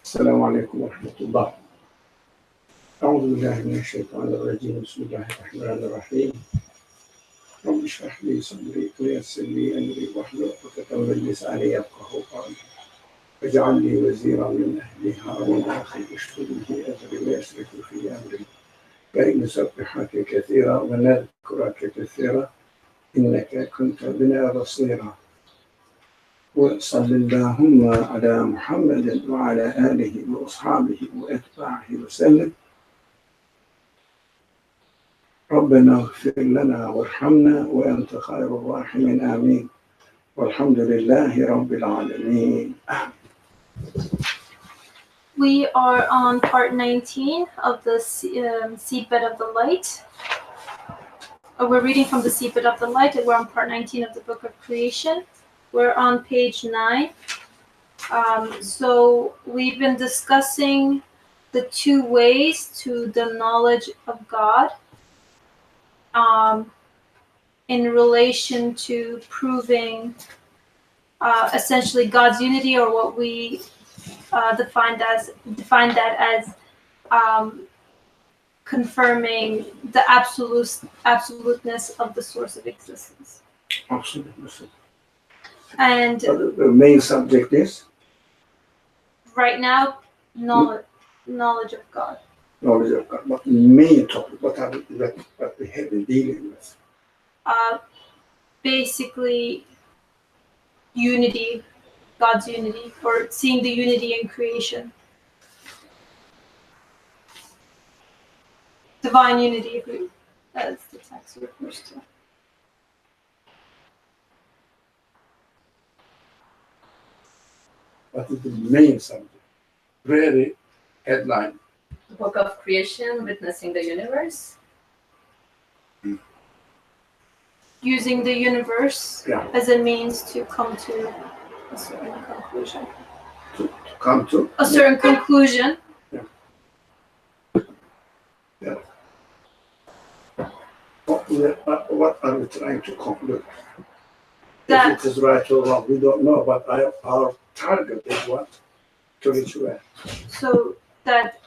السلام عليكم ورحمة الله. أعوذ بالله من الشيطان الرجيم. بسم الله الرحمن الرحيم. رب اشرح لي صدري ويسر لي أمري واحلل عقدة من لساني يفقهوا قولي واجعل لي وزيرا من أهلي هارون أخي اشدد به أزري ويشرك في أمري كي نسبحك كثيرا ونذكرك كثيرا إنك كنت بنا بصيرا. وصل اللهم على محمد وعلى آله وأصحابه وأتباعه وسلم. ربنا اغفر لنا وارحمنا وأنت خير الراحمين آمين. والحمد لله رب العالمين. We are on part 19 of the Seedbed of the Light. We're reading from the Seedbed of the Light, and we're on part 19 of the Book of Creation. We're on page 9. So we've been discussing the two ways to the knowledge of God in relation to proving essentially God's unity, or what we defined that as confirming the absoluteness of the source of existence. Absolutely. And the main subject is right now, knowledge of God. Knowledge of God. What main topic? What we have been dealing with? Basically, unity, God's unity, or seeing the unity in creation. Divine unity, as the text refers to. What is the main subject? Very headline. The Book of Creation, witnessing the universe. Using the universe as a means to come to a certain conclusion. To come to a certain conclusion. Yeah. What are we trying to conclude? That if it is right or wrong, we don't know, but our target is what? To reach where? So that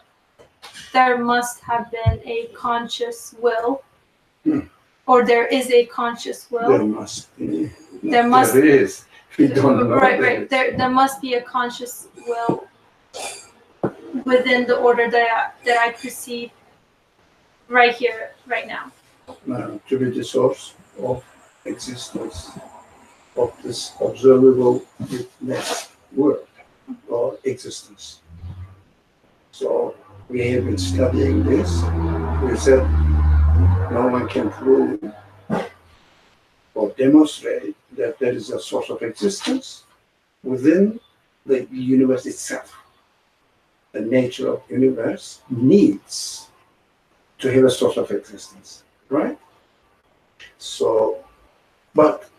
there must have been a conscious will, or there is a conscious will. There must be. There is. We don't know. Right. There must be a conscious will within the order that I perceive right here, right now. To be the source of existence of this observable witness world or existence. So we have been studying this. We said no one can prove or demonstrate that there is a source of existence within the universe itself. The nature of the universe needs to have a source of existence, right? So, but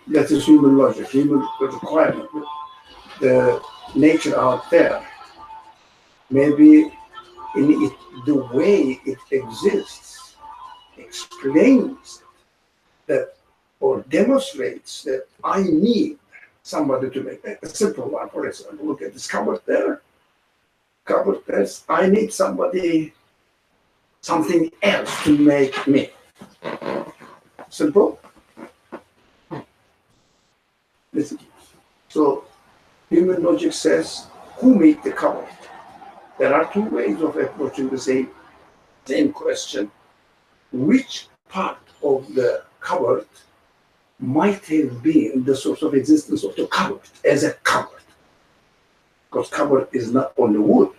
that is human logic, human requirement. The nature out there, maybe in it, the way it exists, explains that or demonstrates that I need somebody to make a simple one. For example, look at this cupboard there. Cupboard there. I need something else to make me. Simple. Listen. So human logic says, who made the cupboard? There are two ways of approaching the same question. Which part of the cupboard might have been the source of existence of the cupboard as a cupboard? Because cupboard is not only wood.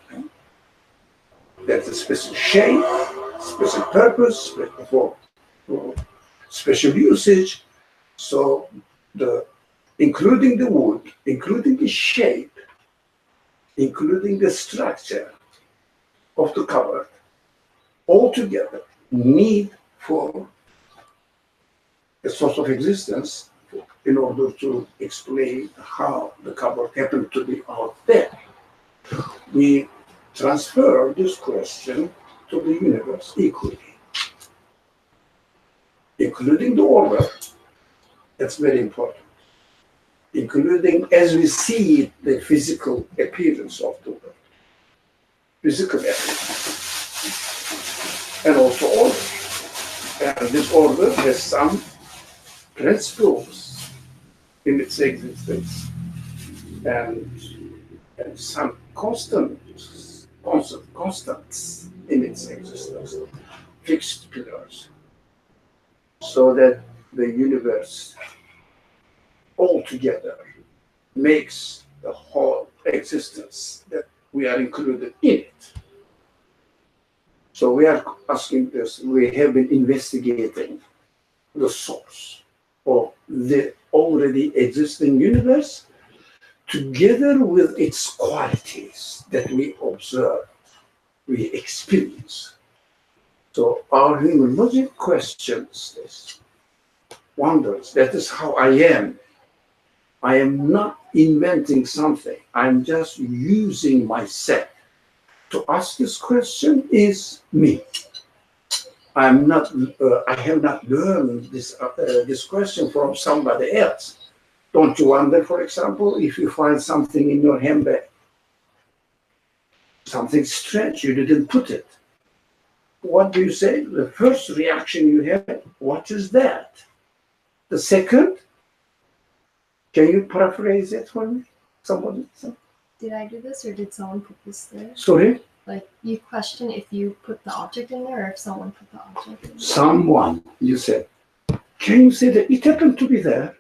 There's a special shape, special purpose, for special usage. So including the wood, including the shape, including the structure of the cupboard, altogether need for a source of existence in order to explain how the cupboard happened to be out there. We transfer this question to the universe equally, including the order. That's very important. including as we see it, the physical appearance of the world, physical appearance, and also order. And this order has some principles in its existence and some constants in its existence, fixed pillars, so that the universe altogether makes the whole existence that we are included in it. So we are asking this, we have been investigating the source of the already existing universe together with its qualities that we observe, we experience. So our human logic questions this, wonders, that is how I am. I am not inventing something. I'm just using myself. To ask this question is me. I have not learned this question from somebody else. Don't you wonder, for example, if you find something in your handbag, something strange, you didn't put it. What do you say? The first reaction you have, what is that? The second, can you paraphrase it for me? Somebody? Did I do this or did someone put this there? Sorry? Like, you question if you put the object in there or if someone put the object in there? Someone, you said. Can you say that it happened to be there?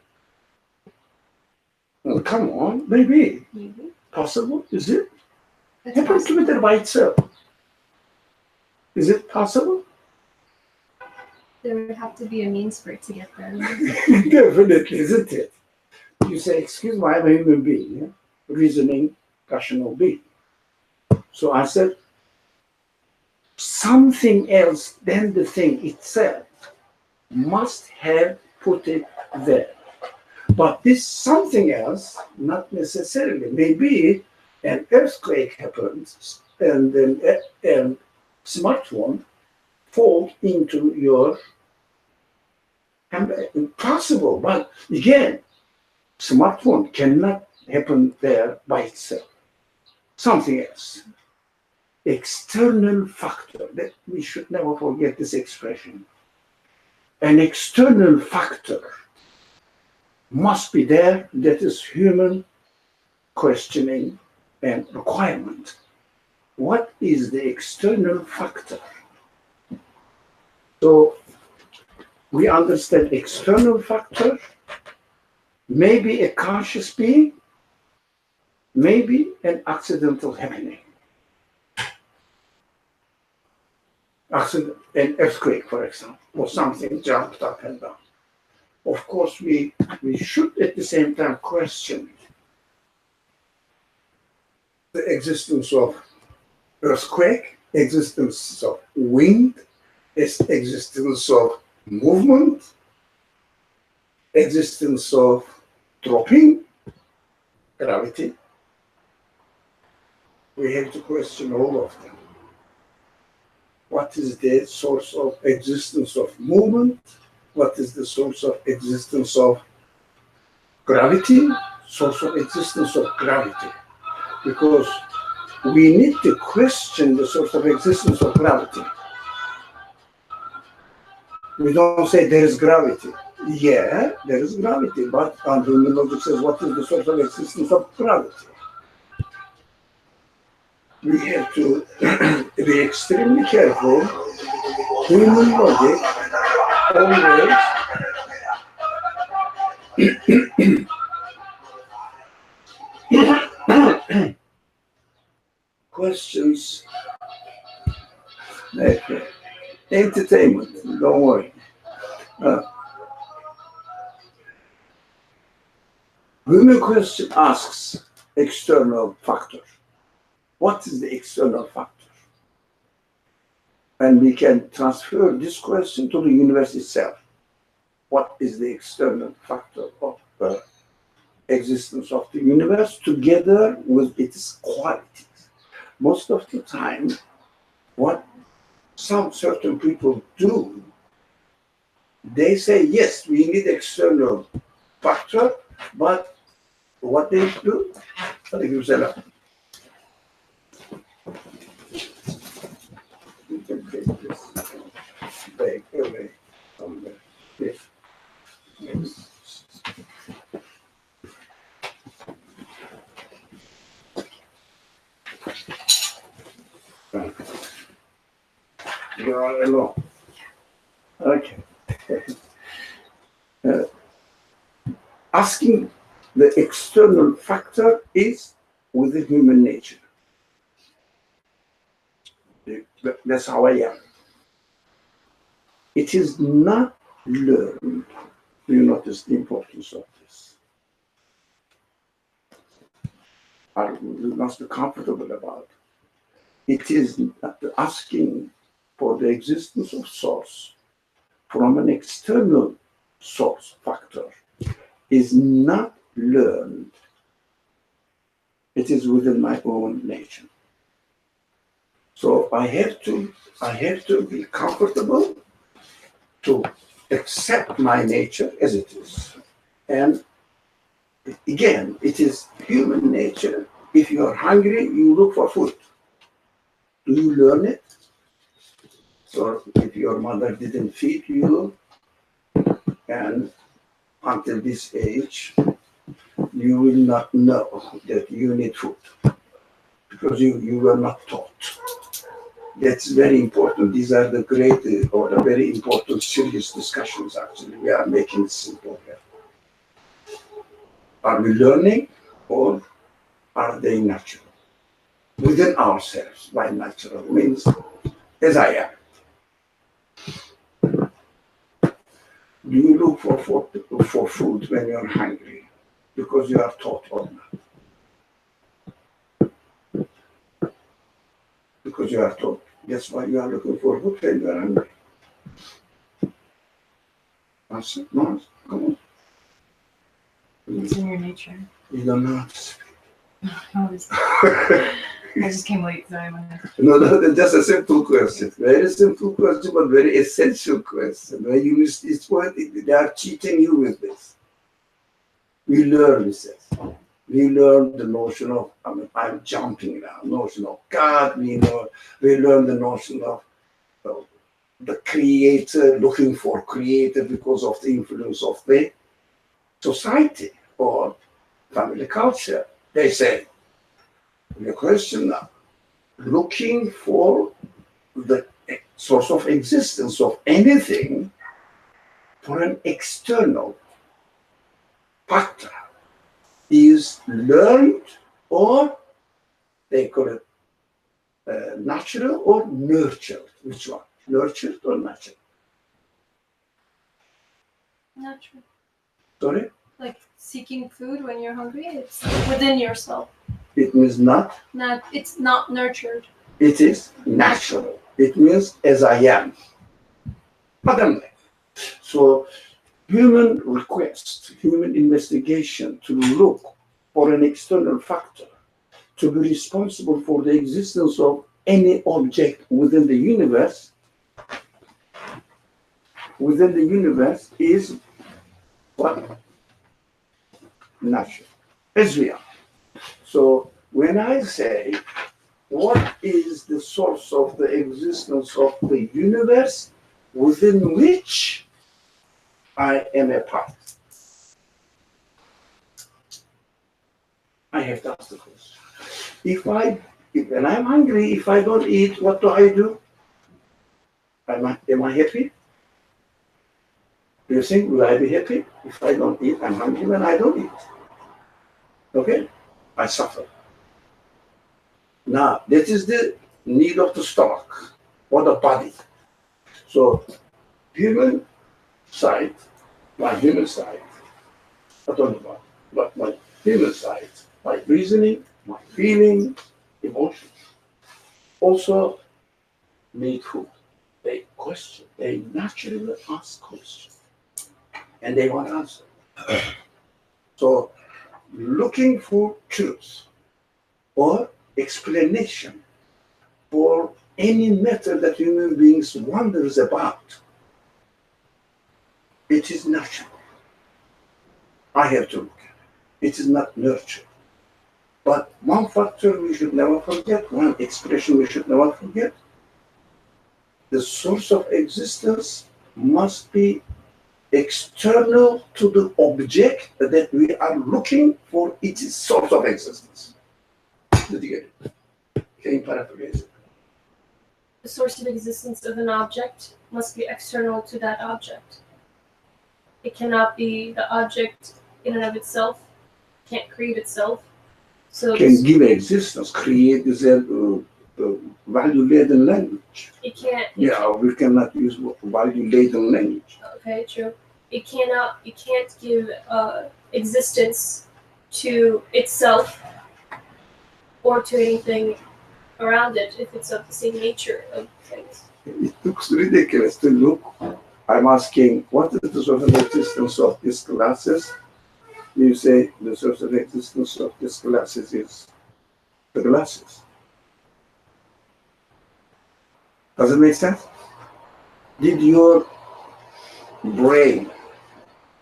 Well, come on, maybe. Maybe. Possible? Is it? It's Happened to be there by itself. Is it possible? There would have to be a means for it to get there. Definitely, isn't it? You say, excuse me, I'm a human being, yeah? Reasoning, rational being. So I said, something else than the thing itself must have put it there. But this something else, not necessarily, maybe an earthquake happens and then a smartphone falls into your handbag. Possible, but again, smartphone cannot happen there by itself. Something else. External factor, that we should never forget this expression. An external factor must be there, that is human questioning and requirement. What is the external factor? So we understand external factor, maybe a conscious being, maybe an accidental happening. Accident, an earthquake, for example, or something jumped up and down. Of course, we should at the same time question the existence of earthquake, existence of wind, existence of movement, existence of dropping, gravity. We have to question all of them. What is the source of existence of movement? What is the source of existence of gravity? Source of existence of gravity. Because we need to question the source of existence of gravity. We don't say there is gravity. Yeah, there is gravity, but human logic says, what is the source of existence of gravity? We have to be extremely careful. Human logic always questions entertainment. Don't worry. Human question asks external factor. What is the external factor? And we can transfer this question to the universe itself. What is the external factor of the existence of the universe together with its qualities? Most of the time, what some certain people do, they say, yes, we need external factor, but what they do? Aleykümselam. You can take this bag away from the yes. Right. You are alone. Okay. Asking the external factor is within human nature. That's how I am. It is not learned. Do you notice the importance of this? You must be comfortable about it. It is not asking for the existence of source from an external source factor is not learned. It is within my own nature. So I have to be comfortable to accept my nature as it is. And again, it is human nature. If you are hungry, you look for food. Do you learn it? So if your mother didn't feed you, and until this age, you will not know that you need food because you were not taught. That's very important. These are the great or the very important serious discussions actually. We are making it simple here. Are we learning or are they natural? Within ourselves, by natural means, as I am. Do you look for food when you're hungry because you are taught or not? Because you are taught. That's why you are looking for food when you are hungry. Answer? No, come on. It's in your nature. You don't know how to speak. I just came late, so I went. No, just a simple question. Very simple question, but very essential question. When you miss this point, they are cheating you with this. We learn this. We learn the notion of, I'm jumping now, notion of God. We learn the notion of the creator, looking for creator because of the influence of the society or family culture. They say, the question now, looking for the source of existence of anything for an external factor is learned, or they call it natural or nurtured. Which one? Nurtured or natural? Natural. Sorry? Like seeking food when you're hungry, it's within yourself. It means not. It's not nurtured. It is natural. It means as I am. Adamle. So human request, human investigation to look for an external factor to be responsible for the existence of any object within the universe is what? Natural. As we are. So when I say, what is the source of the existence of the universe within which I am a part? I have to ask the question. When I'm hungry, if I don't eat, what do? Am I happy? Do you think, will I be happy if I don't eat? I'm hungry when I don't eat. Okay? I suffer. Now, that is the need of the stomach or the body. So, human side, my human side, I don't know but my human side, my reasoning, my feeling, emotions, also need food. They question, they naturally ask questions, and they want answer. So, looking for truth or explanation for any matter that human beings wonders about, it is natural. I have to look at it. It is not nurture. But one factor we should never forget, one expression we should never forget, the source of existence must be external to the object that we are looking for its source of existence. Did you get it? Can you paraphrase it? The source of existence of an object must be external to that object. It cannot be the object in and of itself, can't create itself. So Can give existence, create is a value-laden language. it can't. Yeah, we cannot use value-laden language. Okay, true. It can't give existence to itself or to anything around it if it's of the same nature of things. It looks ridiculous to look. I'm asking, what is the source of existence of these classes? You say the source of existence of these classes is the glasses. Does it make sense? Did your brain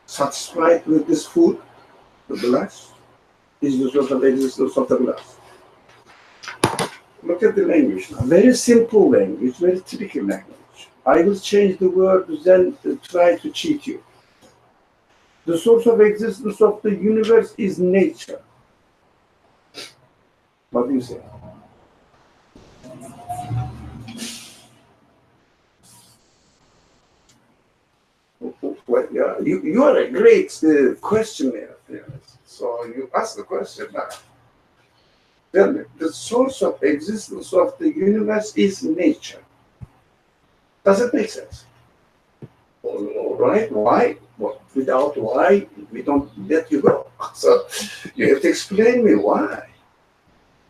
satisfied with this food, the glass? Is the source of existence of the glass? Look at the language now. Very simple language, very typical language. I will change the word, then try to cheat you. The source of existence of the universe is nature. What do you say? Well, yeah, you are a great questioner. So you ask the question now. Tell me, the source of existence of the universe is nature. Does it make sense? All right, why? Well, without why, we don't let you go. So you have to explain me why.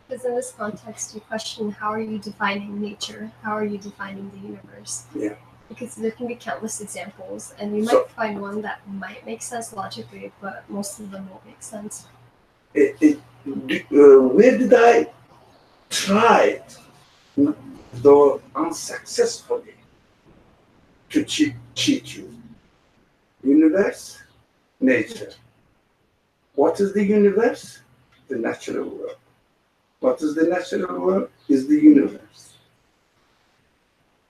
Because in this context, you question, how are you defining nature? How are you defining the universe? Yeah. Because there can be countless examples, and you So- might find one that might make sense logically, but most of them won't make sense. Where did I try, though unsuccessfully, to cheat you? Universe, nature. What is the universe? The natural world. What is the natural world? Is the universe.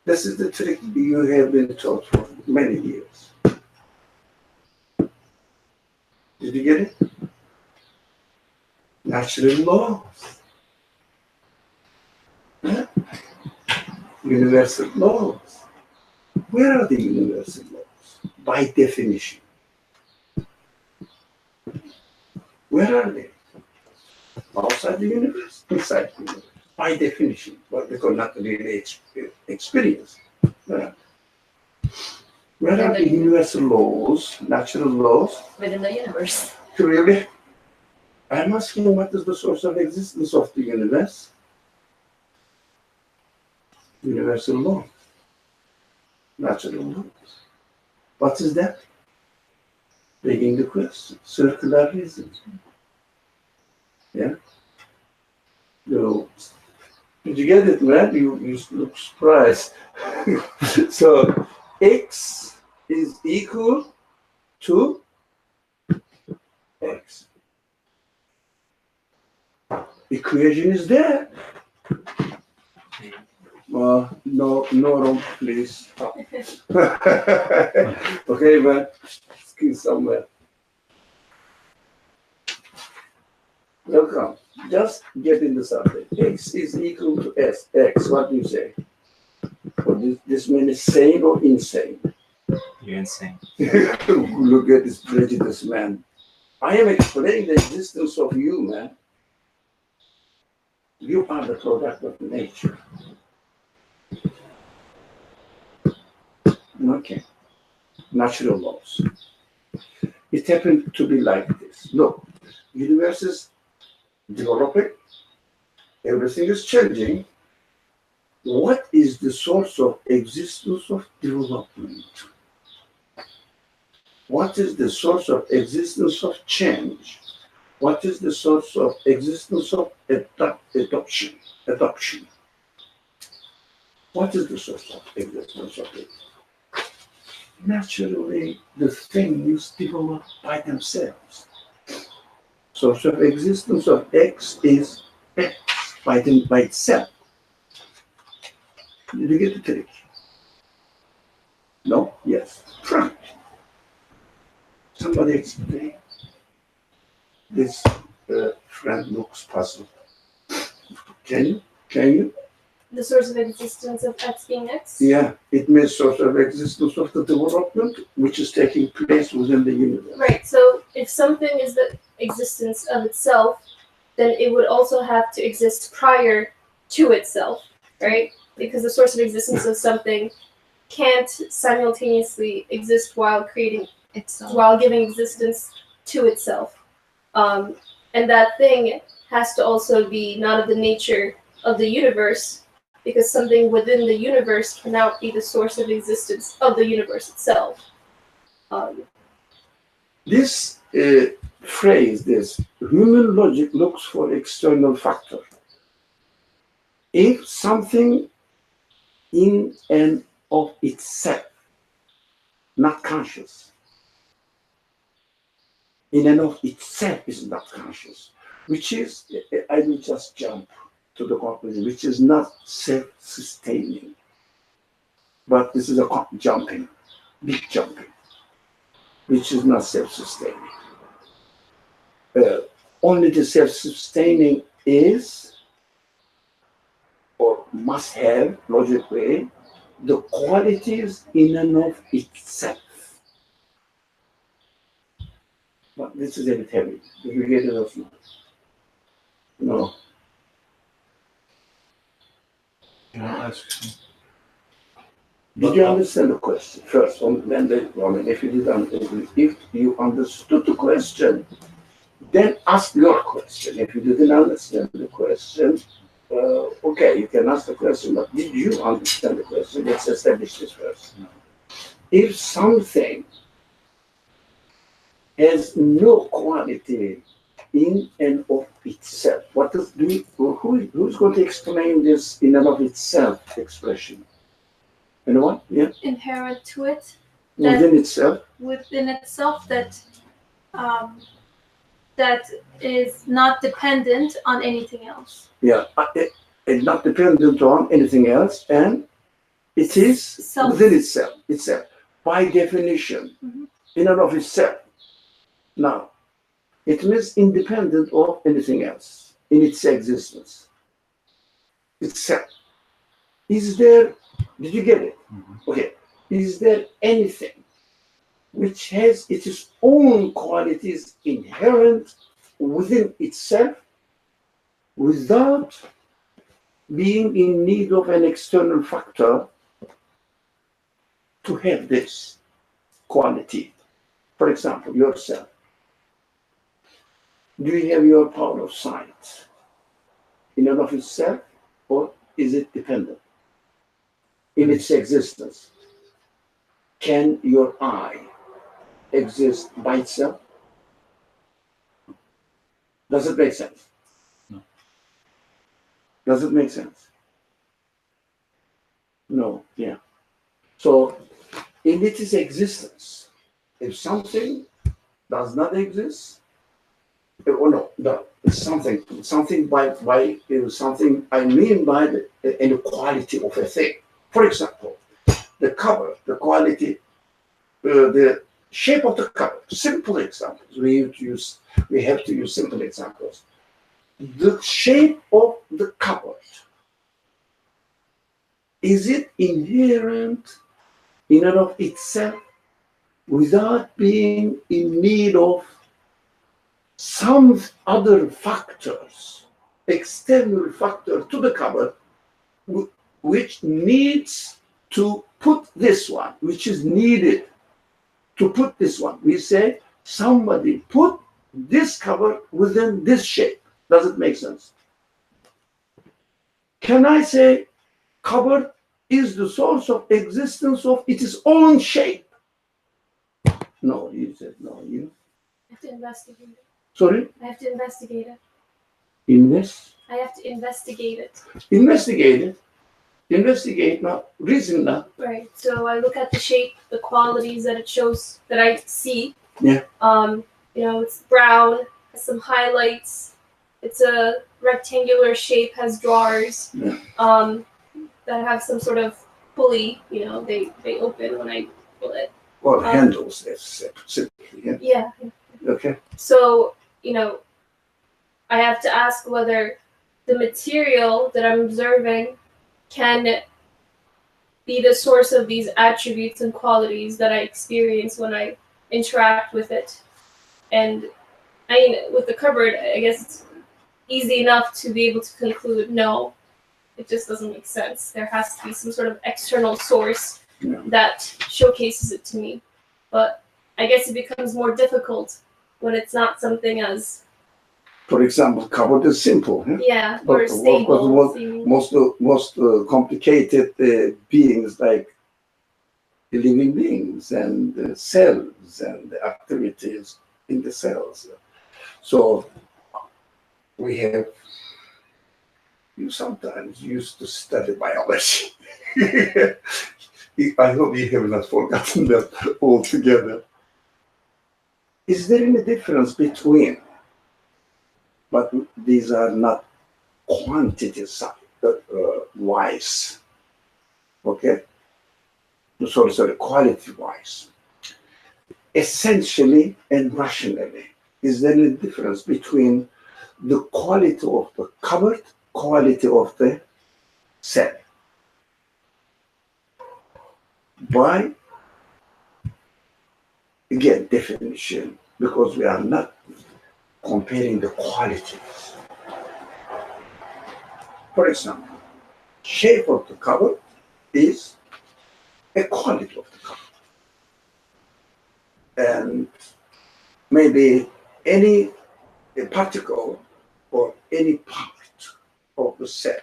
This is the trick you have been taught for many years. Did you get it? Natural laws. Huh? Universal laws. Where are the universal laws? By definition. Where are they? Outside the universe, inside the universe. By definition, but because not really experience. Where are the universal laws, natural laws? Within the universe. Really? I'm asking, what is the source of existence of the universe? Universal law. Natural laws. What is that? Begging the question. Circular reason. Yeah? Did you get it, man? You look surprised. So, X is equal to X. Equation is there. No, Rom, please. Okay, man. Skin somewhere. Welcome. Just get in the subject. X is equal to S. X. What do you say? Or this man is sane or insane? You're insane. Look at this prejudice, man. I am explaining the existence of you, man. You are the product of nature. Okay. Natural laws. It happened to be like this. Look, universe is developing. Everything is changing. What is the source of existence of development? What is the source of existence of change? What is the source of existence of adoption? What is the source of existence of it? Naturally, the things develop by themselves. source of existence of X is X by itself. Did you get the trick? No? Yes. Frank. Somebody explain. This friend looks puzzled. Can you? Can you? The source of existence of X being X? Yeah, it means source of existence of the development which is taking place within the universe. Right, so if something is the existence of itself, then it would also have to exist prior to itself, right? Because the source of existence of something can't simultaneously exist while creating Itself. while giving existence to itself. And that thing has to also be not of the nature of the universe, because something within the universe cannot be the source of existence of the universe itself. This phrase, this human logic looks for external factor. If something in and of itself, not conscious, in and of itself is not conscious, which is, I will just jump to the conclusion, which is not self-sustaining. But this is a jumping, big jumping, which is not self-sustaining. Only the self-sustaining is, or must have, logically, the qualities in and of itself. But this is a bit heavy. Did you get it or not? No. Can I ask? Did you understand the question first? If you understood the question, then ask your question. If you didn't understand the question, okay, you can ask the question, but did you understand the question? Let's establish this first. No. If something has no quality in and of itself, who's going to explain this in and of itself expression? Anyone? Yeah? Inherent to it, Within itself? within itself, that is not dependent on anything else. Yeah. It's not dependent on anything else, and it is Self. within itself, by definition, Mhm. in and of itself. Now, it means independent of anything else in its existence. Itself. Is there, did you get it? Mm-hmm. Okay. Is there anything which has its own qualities inherent within itself without being in need of an external factor to have this quality? For example, yourself. Do you have your power of sight in and of itself, or is it dependent in its existence? Can your eye exist by itself? Does it make sense? No. Does it make sense? No, yeah. So, in its existence, if something does not exist, it's something by something I mean by the inequality of a thing. For example, the cover, the quality, the shape of the cover. Simple examples. We have to use simple examples. The shape of the cover. Is it inherent in and of itself without being in need of some other factors, external factor to the cover, which needs to put this one, which is needed to put this one? We say somebody put this cover within this shape. Does it make sense? Can I say cover is the source of existence of its own shape? No, you said no. You I have to investigate it. sorry? I have to investigate it. Invest. I have to investigate it. Investigate it. Investigate now. Reason now. Right. So I look at the shape, the qualities that it shows that I see. Yeah. It's brown, has some highlights. It's a rectangular shape, has drawers Yeah. that have some sort of pulley. You know, they open when I pull it. Or handles, that's simply, yeah. Yeah. Okay. So, you know, I have to ask whether the material that I'm observing can be the source of these attributes and qualities that I experience when I interact with it. And I mean, with the cupboard, I guess it's easy enough to be able to conclude no, it just doesn't make sense. There has to be some sort of external source Yeah. that showcases it to me. But I guess it becomes more difficult when it's not something as, For example, cupboard is simple. Huh? yeah, But or of stable. course, seeming. most complicated beings like living beings and cells and the activities in the cells. So we have, you sometimes used to study biology. I hope you have not forgotten that altogether. Is there any difference between, but these are not quantities wise, okay? Sorry, quality wise. Essentially and rationally, is there any difference between the quality of the cupboard, quality of the cell? Why? Again, definition, because we are not comparing the qualities. For example, shape of the cupboard is a quality of the cupboard. And maybe any particle or any part of the cell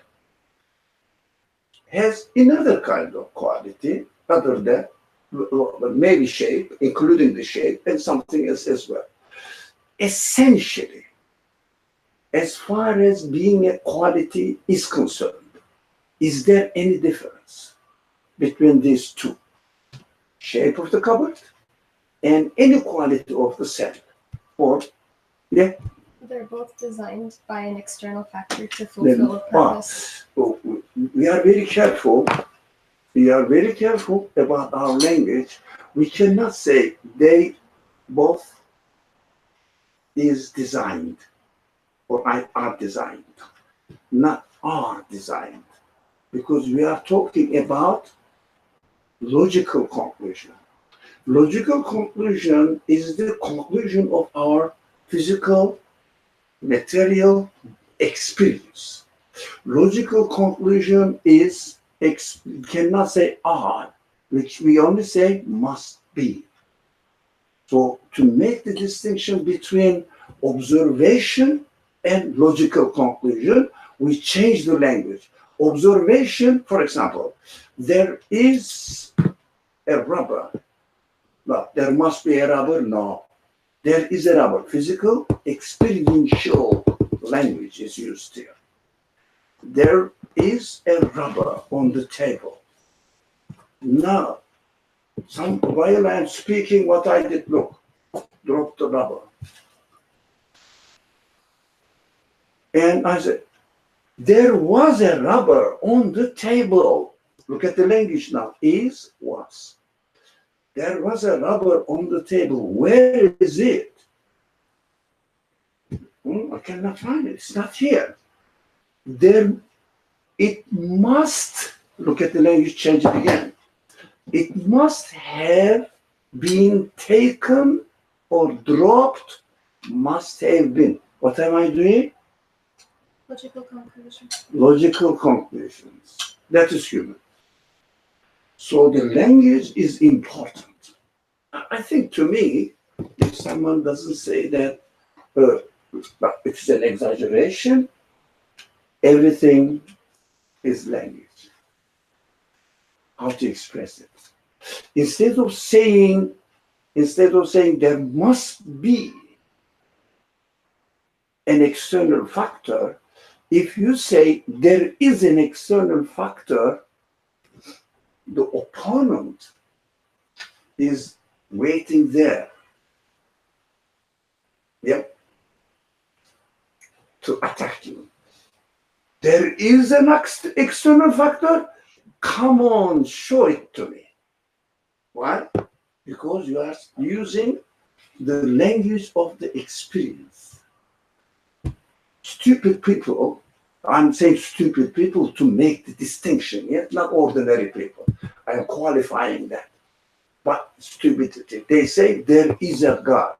has another kind of quality other than maybe shape, including the shape, and something else as well. Essentially, as far as being a quality is concerned, is there any difference between these two? Shape of the cupboard and inequality of the cell? Or, yeah? They're both designed by an external factor to fulfill a purpose. So we are very careful. We are very careful about our language. We cannot say they both is designed or are designed, not are designed, because we are talking about logical conclusion. Logical conclusion is the conclusion of our physical, material experience. Logical conclusion is, cannot say are, which we only say must be. So to make the distinction between observation and logical conclusion, we change the language. Observation, for example, there is a rubber. No, there must be a rubber. No, there is a rubber. Physical, experiential language is used here. There is a rubber on the table. Now, while I'm speaking, what I did, look, drop the rubber. And I said, there was a rubber on the table. Look at the language now. Is, was. There was a rubber on the table. Where is it? I cannot find it. It's not here. There, it must, look at the language, change it again. It must have been taken or dropped, must have been. What am I doing? Logical conclusion. Logical conclusions. That is human. So the language is important. I think, to me, if someone doesn't say that it's an exaggeration, everything is language. How to express it. Instead of saying there must be an external factor, if you say there is an external factor, the opponent is waiting there. Yep. to attack you. There is an external factor. Come on, show it to me. Why? Because you are using the language of the experience. Stupid people, I'm saying stupid people to make the distinction, yet not ordinary people. I am qualifying that. But stupidity. They say there is a God.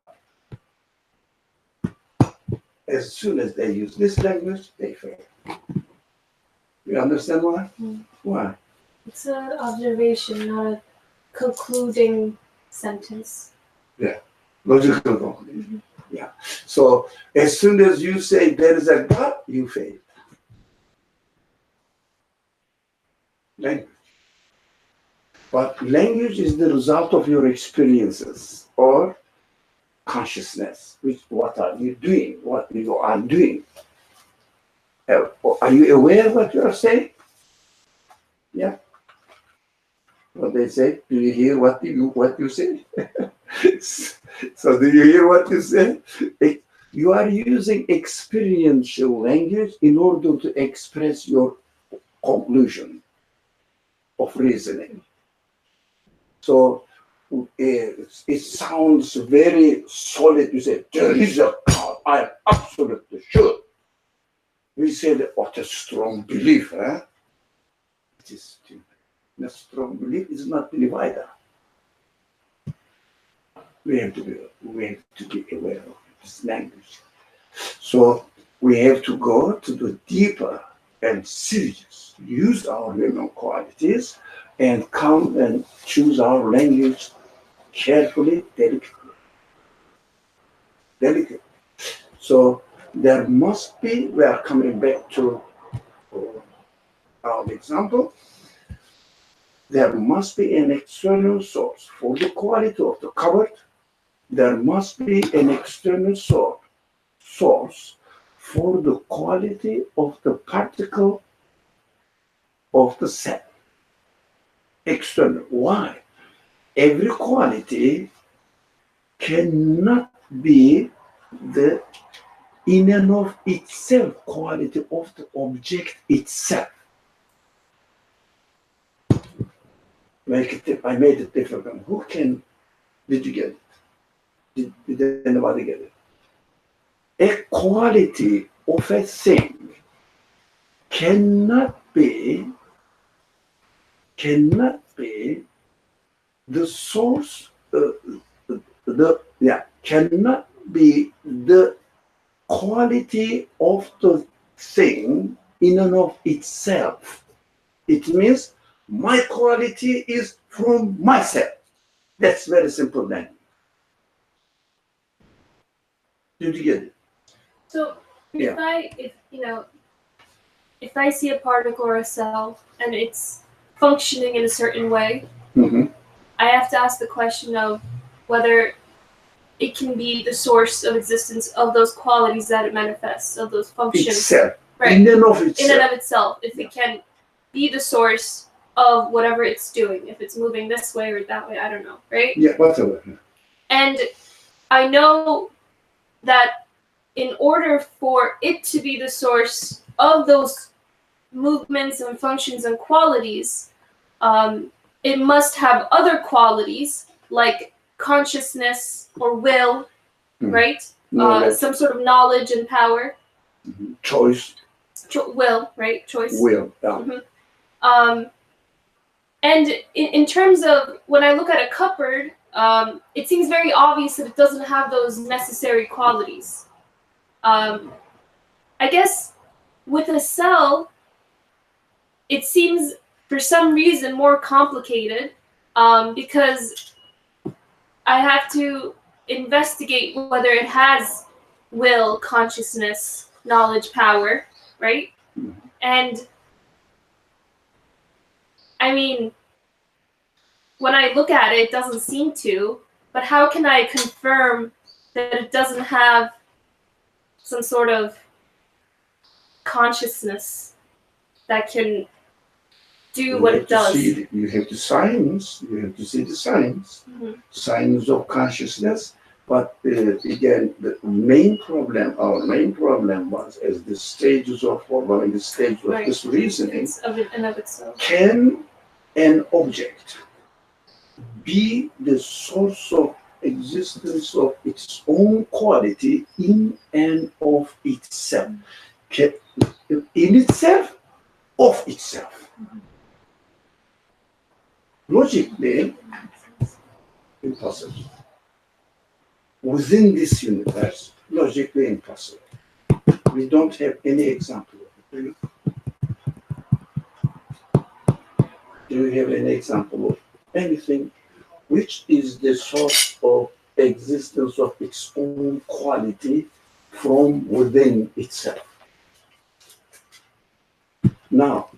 As soon as they use this language, they fail. You understand why? Why? It's an observation, not a concluding sentence. Logical conclusion. Yeah. So as soon as you say there is a God, you fail. Language. But language is the result of your experiences or consciousness. What are you doing? What you are doing? Are you aware of what you are saying? Yeah. What they say? Do you hear what you say? So do you hear what you say? You are using experiential language in order to express your conclusion of reasoning. So it sounds very solid. You say, there is a God. I am absolutely sure. We said, what a strong belief, huh? It is stupid. A strong belief is not belief either. We have to be aware of this language. So we have to go to the deeper and serious, use our human qualities, and come and choose our language carefully, delicately. So there must be, we are coming back to our example, there must be an external source for the quality of the cupboard. There must be an external source for the quality of the particle of the cell. External. Why? Every quality cannot be the in and of itself quality of the object itself. I made it difficult. Did you get it? Did anybody get it? A quality of a thing cannot be the source, cannot be the quality of the thing in and of itself. It means my quality is from myself. That's very simple language. Did you get it? So Yeah. if I see a particle or a cell and it's functioning in a certain way, Mm-hmm. I have to ask the question of whether it can be the source of existence of those qualities that it manifests, of those functions. Itself. Right. In and of In itself. and of itself, if it can be the source of whatever it's doing, if it's moving this way or that way, I don't know, right? Yeah, whatever. And I know that in order for it to be the source of those movements and functions and qualities, it must have other qualities like consciousness or will, right? Knowledge. Some sort of knowledge and power. Choice. Will, right? Choice. Will. Yeah. And in terms of when I look at a cupboard, it seems very obvious that it doesn't have those necessary qualities. I guess with a cell, it seems for some reason more complicated because I have to investigate whether it has will, consciousness, knowledge, power, right? And I mean, when I look at it, it doesn't seem to, but how can I confirm that it doesn't have some sort of consciousness that can do what it does? You have to science. You have to see the science. Mhm. Science of consciousness But again, the main problem, our main problem was as the stages of following the stage of Right. this reasoning, It's of it and of itself. can an object be the source of existence of its own quality in and of itself? In itself, of itself. Logically, impossible. Within this universe, logically impossible. We don't have any example of it. Do you? Do you have any example of anything which is the source of existence of its own quality from within itself? Now,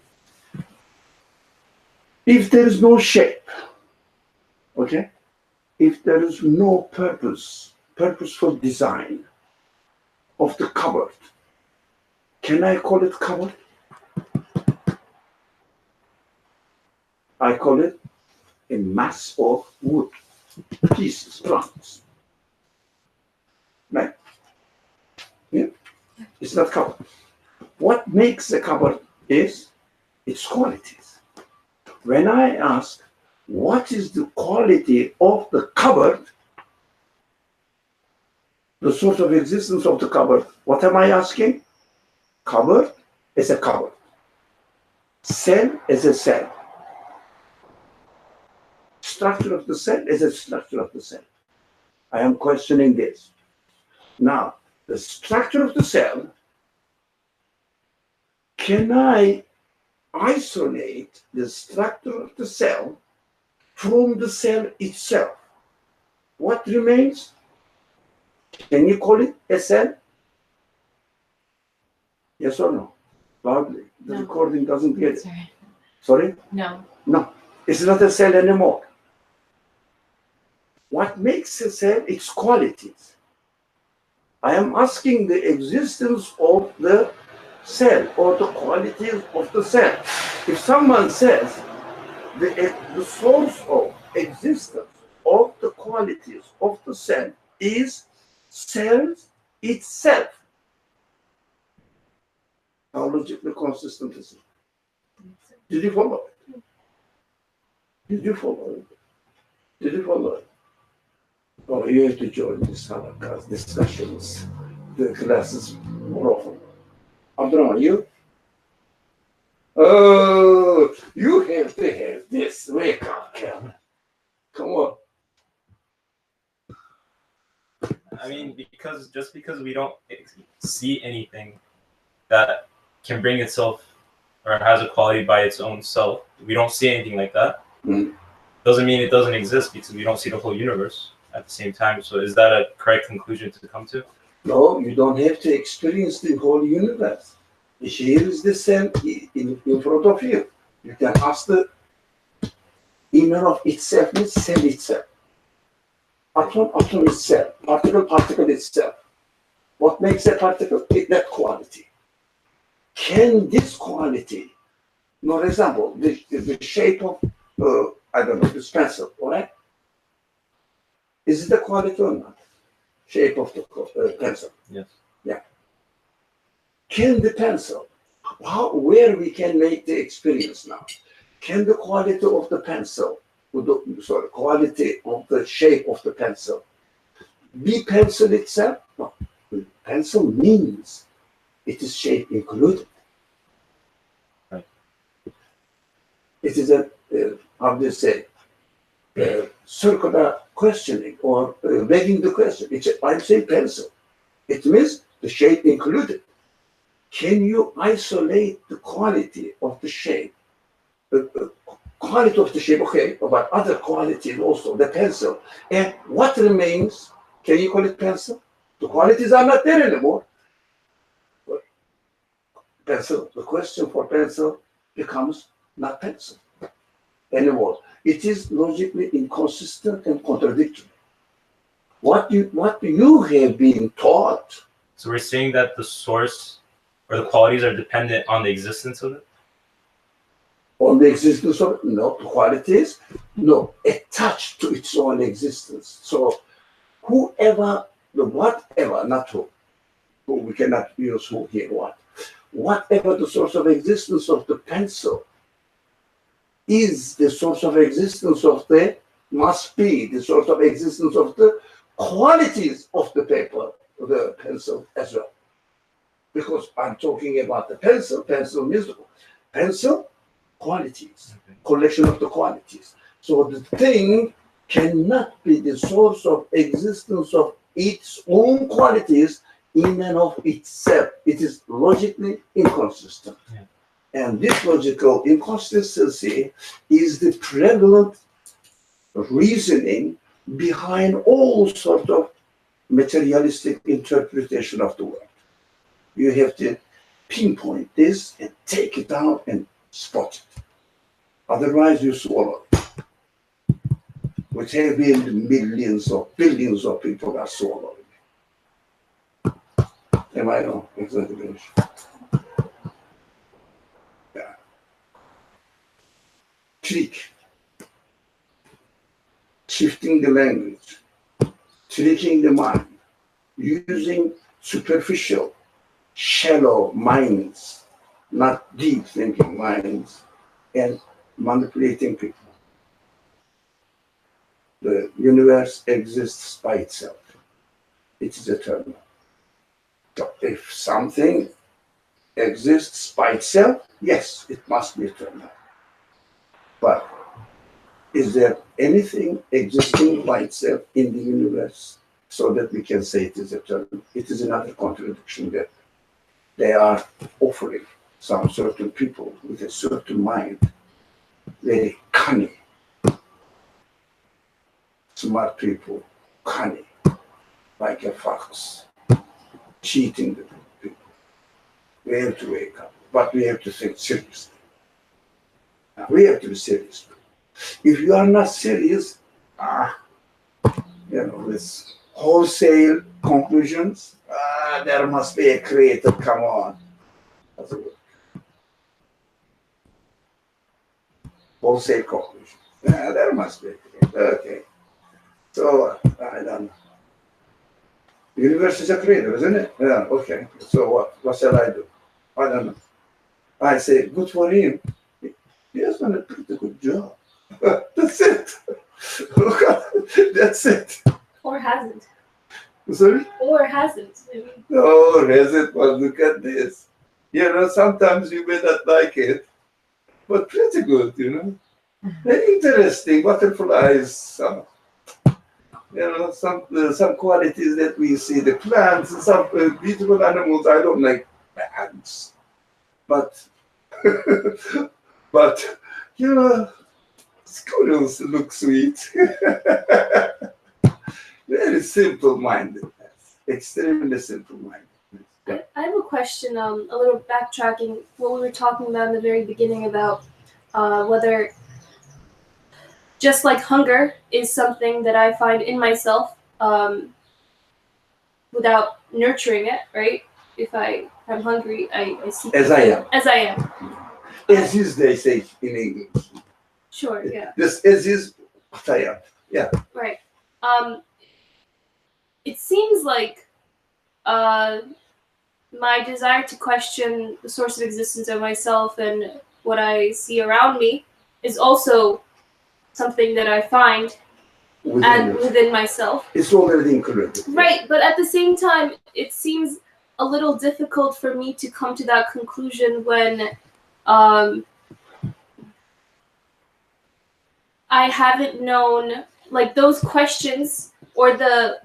if there is no shape, okay, if there is no purposeful design of the cupboard, can I call it cupboard? I call it a mass of wood, pieces, planks. Right? Yeah? It's not cupboard. What makes a cupboard is its qualities. When I ask, what is the quality of the cupboard, the source of existence of the cupboard, what am I asking? Cupboard is a cupboard. Cell is a cell. Structure of the cell is a structure of the cell. I am questioning this. Now, the structure of the cell, can I isolate the structure of the cell from the cell itself? What remains? Can you call it a cell? Yes or no? Loudly. The No. recording doesn't get it. Sorry. Sorry? No. No. It's not a cell anymore. What makes a cell? Its qualities. I am asking the existence of the cell or the qualities of the cell. If someone says the source of existence of the qualities of the cell is cell itself, how logically consistent is it? Did you follow it? Did you follow it? Did you follow it? Oh, you have to join this Halakas discussions, the classes more often. Abdurrahman, you? Oh, you have to have this. Wake up, Ken. Come on. I mean, because we don't see anything that can bring itself or has a quality by its own self, we don't see anything like that. Mm. Doesn't mean it doesn't exist because we don't see the whole universe at the same time. So is that a correct conclusion to come to? No, you don't have to experience the whole universe. Here is the cell in front of you. You can ask the inner of itself means cell itself. Atom is cell. Particle itself. What makes a particle? That quality. Can this quality, for example, the shape of, I don't know, this pencil, all right? Is it the quality or not? Shape of the pencil. Yes. Yeah. Can the pencil, where we can make the experience now? Can the quality of the pencil, quality of the shape of the pencil, be pencil itself? No. Pencil means it is shape included. Right. It is a, how do you say, circular questioning or begging the question. I'm saying pencil. It means the shape included. Can you isolate the quality of the shape? Quality of the shape, okay, but other qualities also, the pencil. And what remains? Can you call it pencil? The qualities are not there anymore. But pencil, the question for pencil becomes not pencil anymore. It is logically inconsistent and contradictory. What you have been taught. So we're saying that the source or the qualities are dependent on the existence of it? On the existence of no qualities, no, attached to its own existence. So whoever, the whatever, not who we cannot use who here, whatever the source of existence of the pencil is the source of existence of must be the source of existence of the qualities of the paper, the pencil as well. Because I'm talking about the pencil means pencil qualities, collection of the qualities. So the thing cannot be the source of existence of its own qualities in and of itself. It is logically inconsistent. Yeah. And this logical inconsistency is the prevalent reasoning behind all sorts of materialistic interpretation of the world. You have to pinpoint this and take it down and spot it. Otherwise, you swallow it. Which have been millions of billions of people are swallowing. Am I wrong? Exaggeration. Yeah. Trick. Shifting the language. Tricking the mind. Using superficial, shallow minds, not deep thinking minds, and manipulating people. The universe exists by itself. It is eternal. So if something exists by itself, yes, it must be eternal. But is there anything existing by itself in the universe so that we can say it is eternal? It is another contradiction that they are offering some certain people with a certain mind, very cunning, smart people, cunning, like a fox, cheating the people. We have to wake up, but we have to think seriously. We have to be serious. If you are not serious, this wholesale conclusions, there must be a creator, come on. Doesn't work. Wholesale conclusion. There must be a creator. Okay. So, I don't know. The universe is a creator, isn't it? Yeah, okay. So what? What shall I do? I don't know. I say, good for him. He has done a pretty good job. That's it. That's it. Or hasn't. Sorry? Or hasn't. I mean, Oh, has it? Well, look at this. Sometimes you may not like it, but pretty good, Very interesting. Butterflies, some qualities that we see, the plants, some beautiful animals. I don't like plants, but squirrels look sweet. Very simple-mindedness, extremely simple-mindedness. I have a question, a little backtracking what we were talking about in the very beginning about whether just like hunger is something that I find in myself without nurturing it, right? If I'm hungry, I seek As I am. As I am. As is, they say in English. Sure, yeah. This as is what I am. Yeah. Right. It seems like my desire to question the source of existence of myself and what I see around me is also something that I find within myself. It's already included. Right, but at the same time, it seems a little difficult for me to come to that conclusion when I haven't known, like, those questions or the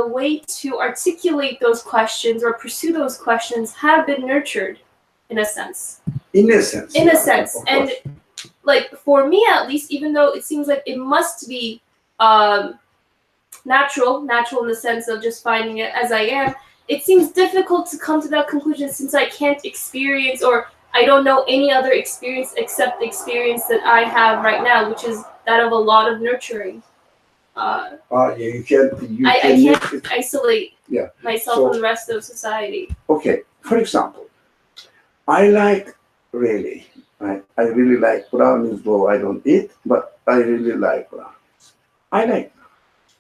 way to articulate those questions or pursue those questions have been nurtured in a sense. In a sense. In a sense. And like for me at least, even though it seems like it must be natural in the sense of just finding it as I am, it seems difficult to come to that conclusion since I can't experience or I don't know any other experience except the experience that I have right now, which is that of a lot of nurturing. I can't isolate myself So- from the rest of society. Okay, for example, I really like brownies, though I don't eat, but I really like brownies. I like brownies.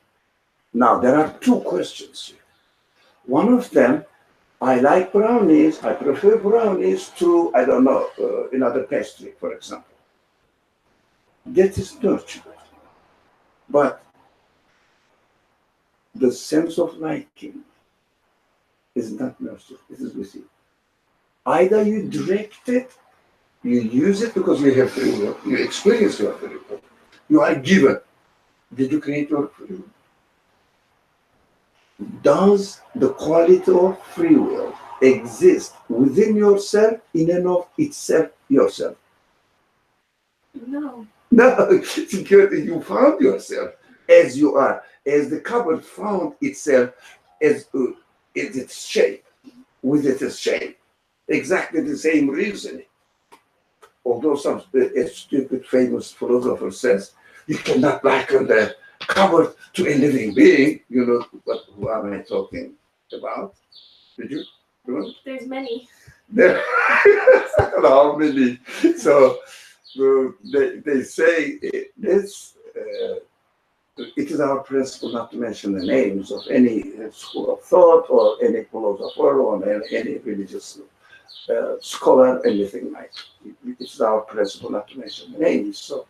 Now, there are two questions here. One of them, I like brownies, I prefer brownies to, I don't know, another pastry, for example. That is nurtured. But the sense of liking is not nurtured. This is with you. Either you direct it, you use it because you have free will, you experience your free will, you are given. Did you create your free will? Does the quality of free will exist within yourself, in and of itself, yourself? No. No, you found yourself as you are, as the cupboard found itself as its shape, with its shape. Exactly the same reasoning. Although some stupid famous philosopher says, you cannot liken the cupboard to a living being. You know who am I talking about? Did you remember? There's many. There, how many? So they say this. It is our principle not to mention the names of any school of thought or any philosopher or any religious scholar, anything like it. It's our principle not to mention the names. So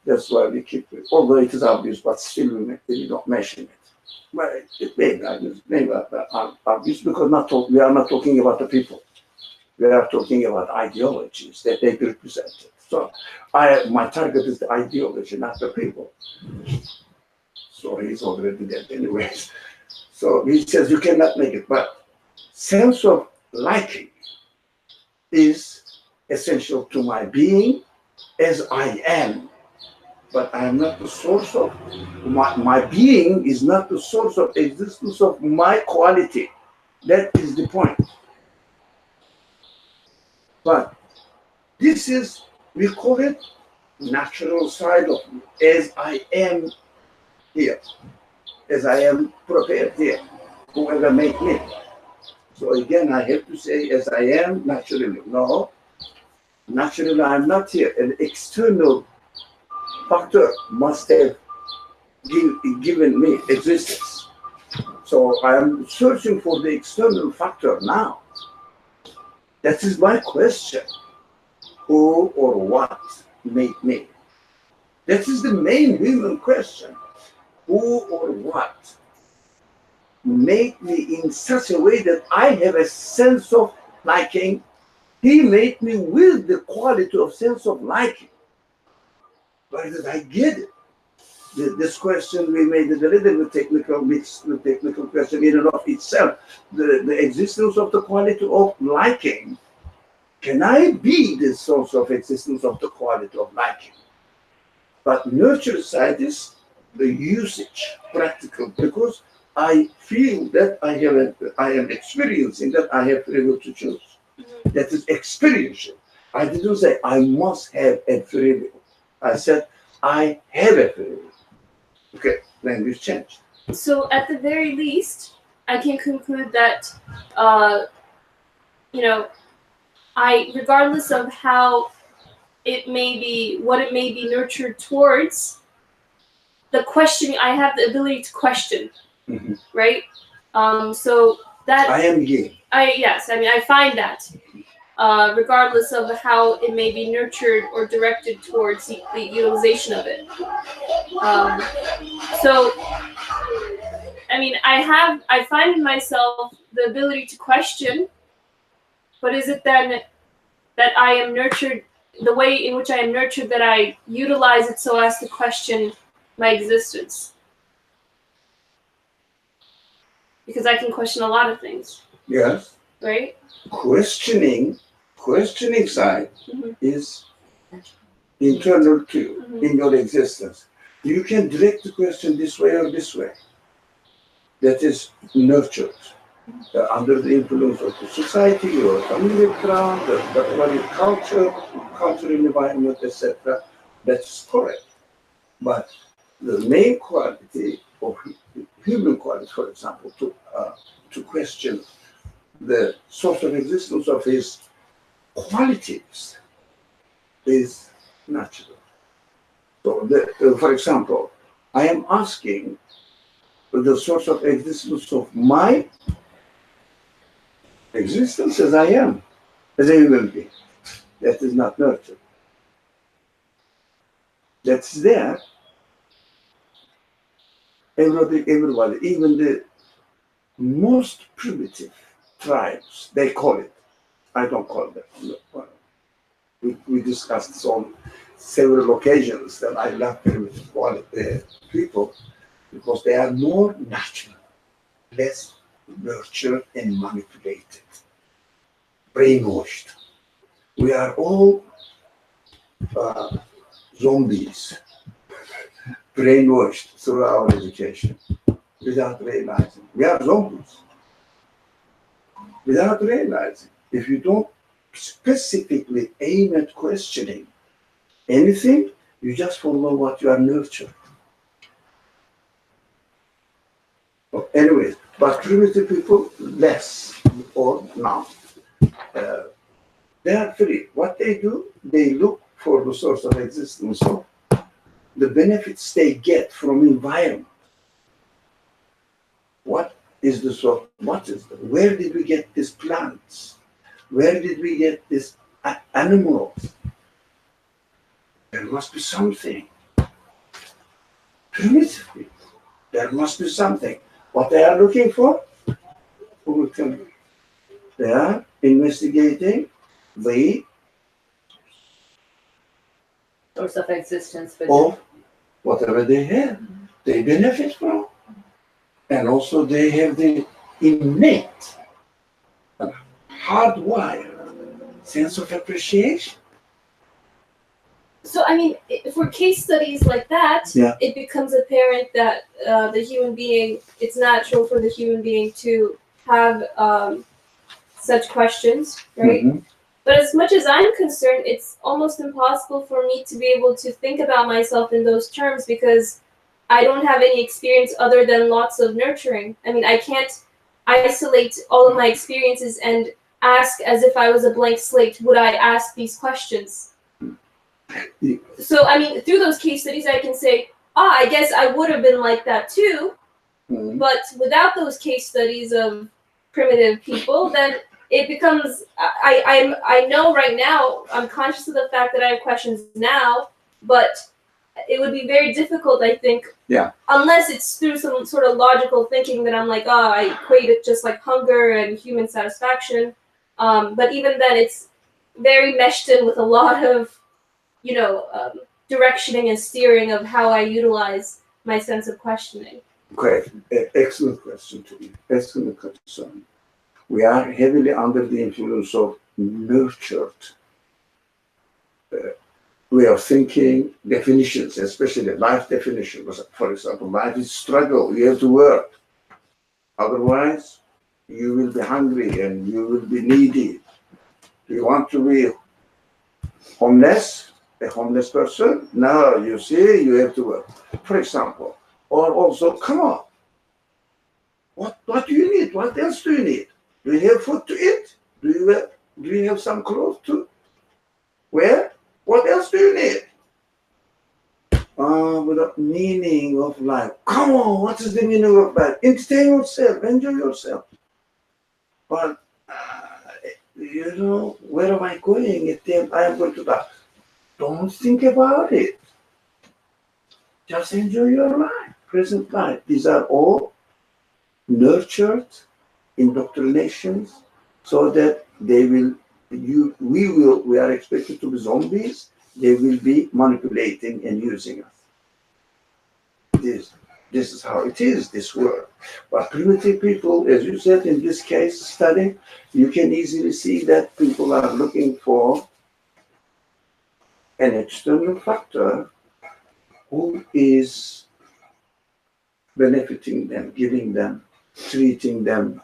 that's why we keep it. Although it is obvious, but still we don't mention it. But it may be obvious because we are not talking about the people. We are talking about ideologies that they represented. So my target is the ideology, not the people. So he's already dead anyways. So he says you cannot make it, but sense of liking is essential to my being as I am. But I am not the source of, my being is not the source of existence of my quality. That is the point. But this is, we call it natural side of me, as I am here, as I am prepared here, whoever made me. So again, I have to say, as I am naturally. No, naturally I'm not here. An external factor must have given me existence. So I am searching for the external factor now. That is my question. Who or what made me? That is the main human question. Who or what made me in such a way that I have a sense of liking? He made me with the quality of sense of liking. Where did I get it? This question, we made it a little bit technical, mixed with technical question in and of itself. The existence of the quality of liking. Can I be the source of existence of the quality of liking? But nurture side is the usage, practical, because I feel that I am experiencing that I have free will to choose. That is experiential. I didn't say I must have a free will. I said I have a free will. Okay, language changed. So at the very least, I can conclude that, regardless of how it may be, what it may be nurtured towards, the questioning, I have the ability to question, right? So that I am gay. I find that, regardless of how it may be nurtured or directed towards the utilization of it. I find in myself the ability to question, but is it then that I am nurtured, the way in which I am nurtured, that I utilize it so as to question my existence? Because I can question a lot of things. Yes. Right? Questioning side is internal to you, in your existence. You can direct the question this way or this way. That is nurtured under the influence of the society or family background, the cultural environment, etc. That's correct. But the main quality of human quality, for example, to question the source of existence of his qualities is natural. So, for example, I am asking the source of existence of my existence as I am, as a human being. That is not nurture. That's there. Everybody, even the most primitive tribes, they call it. I don't call them. We discussed this on several occasions that I love primitive people because they are more natural, less nurtured and manipulated, brainwashed. We are all zombies, brainwashed through our education without realizing. We are zombies without realizing. If you don't specifically aim at questioning anything, you just follow what you are nurtured. Well, anyways, but primitive people, less or none. They are free. What they do, they look for the source of existence of the benefits they get from environment. What is the source? Where did we get these plants? Where did we get these animals? There must be something. Primitive people. There must be something. What they are looking for? Who will tell me? They are investigating the Source of existence. of whatever they have, they benefit from. And also they have the innate, hardwired sense of appreciation. So, I mean, for case studies like that, Yeah. it becomes apparent that the human being, it's natural for the human being to have such questions, right? Mhm. But as much as I'm concerned, it's almost impossible for me to be able to think about myself in those terms because I don't have any experience other than lots of nurturing. I mean, I can't isolate all of my experiences and ask as if I was a blank slate, would I ask these questions? Yeah. So, I mean, through those case studies, I can say, I guess I would have been like that too. Mhm. But without those case studies of primitive people, then it becomes, I know right now, I'm conscious of the fact that I have questions now, but it would be very difficult, I think, Yeah. unless it's through some sort of logical thinking that I'm like, I equate it just like hunger and human satisfaction. But even then, it's very meshed in with a lot of, directioning and steering of how I utilize my sense of questioning. Great. Excellent question to me. Excellent concern. We are heavily under the influence of nurtured way of thinking, definitions, especially life definitions. For example, life is struggle. You have to work. Otherwise, you will be hungry and you will be needy. Do you want to be homeless? A homeless person? No, you see, you have to work. For example, or also, come on. What do you need? What else do you need? Do you have food to eat? Do you have some clothes to wear? What else do you need? With the meaning of life. Come on, what is the meaning of life? Entertain yourself, enjoy yourself. But, where am I going? I am going to die. Don't think about it. Just enjoy your life, present life. These are all nurtured indoctrinations so that we are expected to be zombies. They will be manipulating and using us. This is how it is, this world. But primitive people, as you said in this case study, you can easily see that people are looking for an external factor who is benefiting them, giving them, treating them,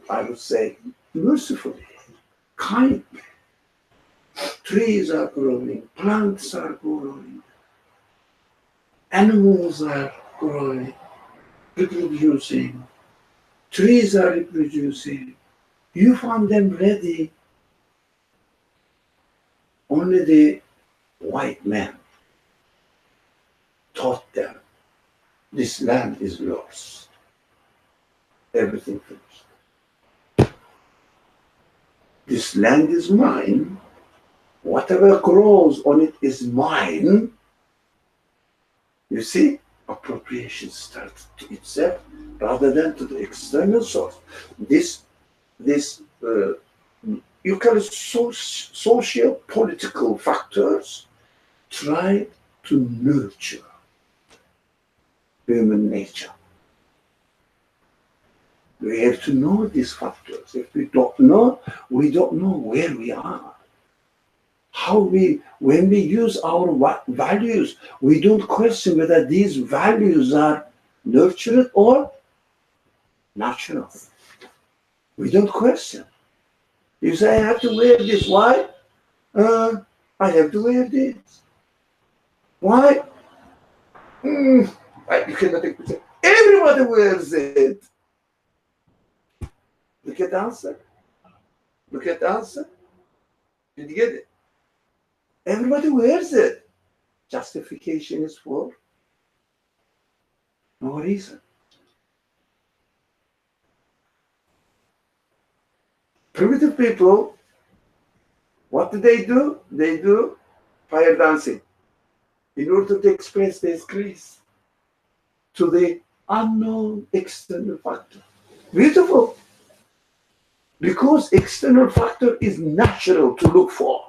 I would say, mercifully, kindly. Trees are growing, plants are growing, animals are growing, reproducing, trees are reproducing. You found them ready. Only the white man taught them this land is yours. Everything finished. This land is mine. Whatever grows on it is mine. You see, appropriation starts to itself rather than to the external source. This you call it social political factors try to nurture human nature. We have to know these factors. If we don't know, we don't know where we are. When we use our values, we don't question whether these values are nurtured or natural. We don't question. You say, I have to wear this. Why? I have to wear this. Why? You cannot say, everybody wears it. Look at the answer. Look at the answer. Did you get it? Everybody wears it. Justification is for no reason. Primitive people, what do? They do fire dancing in order to express their grace to the unknown external factor. Beautiful. Because external factor is natural to look for.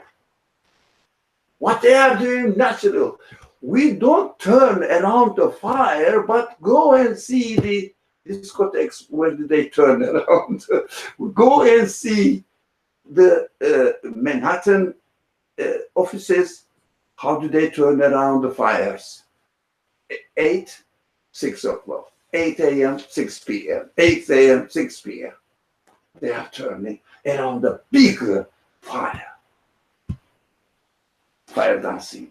What they are doing natural. We don't turn around the fire, but go and see the discotheques. Where do they turn around? Go and see the Manhattan offices. How do they turn around the fires? 8, 6 o'clock. 8 a.m., 6 p.m. 8 a.m., 6 p.m. They are turning around the bigger fire. Fire dancing.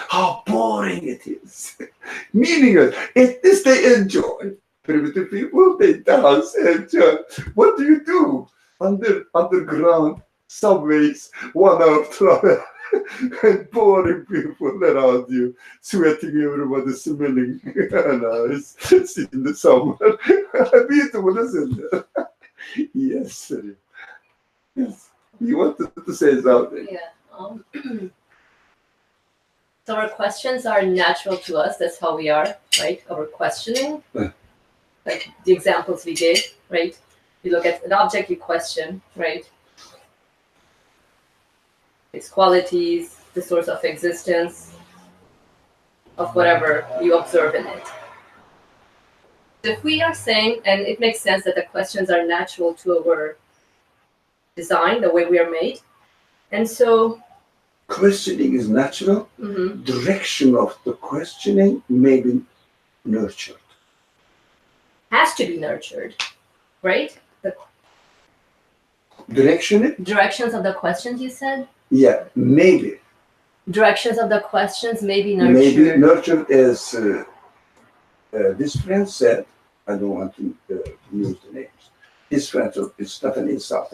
How boring it is. Meaningless. At least they enjoy. Primitive people, they dance, enjoy. What do you do? Underground subways, 1 hour travel, and boring people around you, sweating, everybody smelling nice, in the summer. Beautiful, isn't it? Yes, sir. Yes. You wanted to say something? Yeah. So our questions are natural to us. That's how we are, right? Our questioning, like the examples we gave, right? You look at an object, you question, right? Its qualities, the source of existence, of whatever you observe in it. If we are saying, and it makes sense that the questions are natural to our design, the way we are made, and so questioning is natural. Direction of the questioning may be nurtured. has to be nurtured, right? The directions of the questions you said? Yeah, maybe. Directions of the questions may be nurtured. Maybe nurtured as this friend said, I don't want to use the names. This friend, it's not an insult.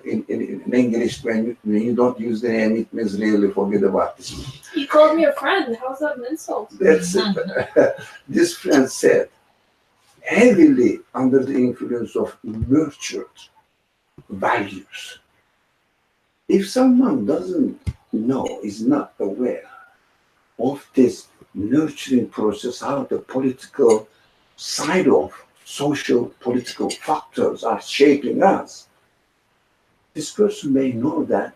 In English, when you don't use the name, it means really forget about this. You called me a friend. How's that an insult? That's it. This friend said, heavily under the influence of nurtured values. If someone doesn't know, is not aware of this nurturing process, how the political side of social political factors are shaping us, this person may know that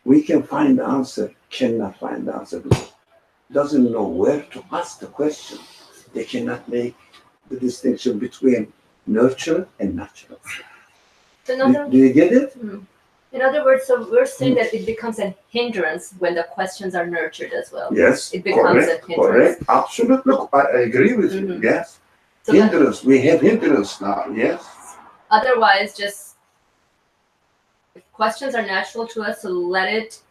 we can find the answer, cannot find the answer, doesn't know where to ask the question. They cannot make the distinction between nurture and natural. Do you get it? In other words, so we're saying that it becomes a hindrance when the questions are nurtured as well. Yes, It becomes a hindrance. correct, absolutely. I agree with you. Yes, So hindrance. We have hindrance now. Yes. otherwise, just if questions are natural to us, so let it.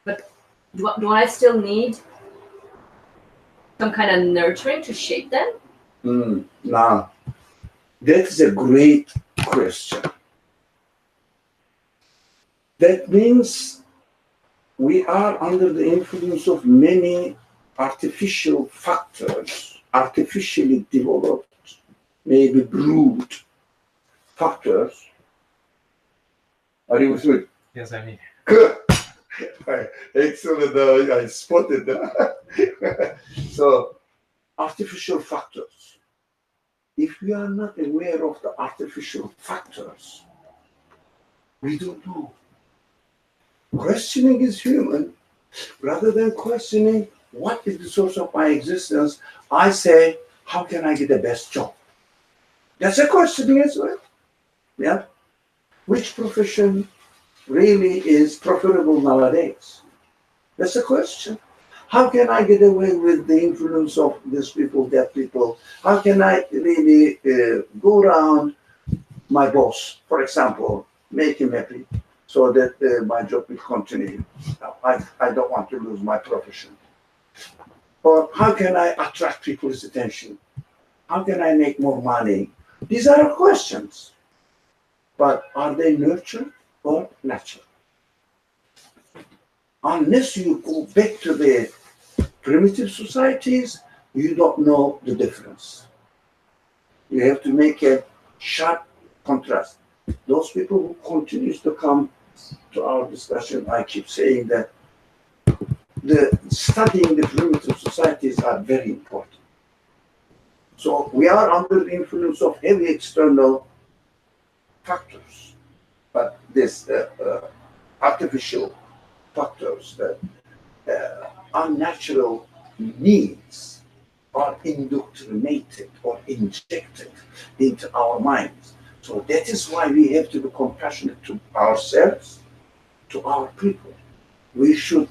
But do I still need some kind of nurturing to shape them? Now, that is a great question. That means we are under the influence of many artificial factors, artificially developed, maybe brewed factors. Are you with me? Yes, I mean. Good. Excellent. I spotted that. So, artificial factors. If we are not aware of the artificial factors, we don't know. Questioning is human. Rather than questioning what is the source of my existence, I say, how can I get the best job? That's a questioning as well. Yeah. Which profession really is preferable nowadays? That's a question. How can I get away with the influence of these people, that people? How can I really go around my boss, for example, make him happy so that my job will continue? I don't want to lose my profession. Or how can I attract people's attention? How can I make more money? These are questions. But are they nurtured or natural? Unless you go back to the primitive societies, you don't know the difference. You have to make a sharp contrast. Those people who continues to come to our discussion, I keep saying that studying the primitive societies are very important. So we are under the influence of heavy external factors, but this artificial factors, that unnatural needs are indoctrinated or injected into our minds. So that is why we have to be compassionate to ourselves, to our people. We should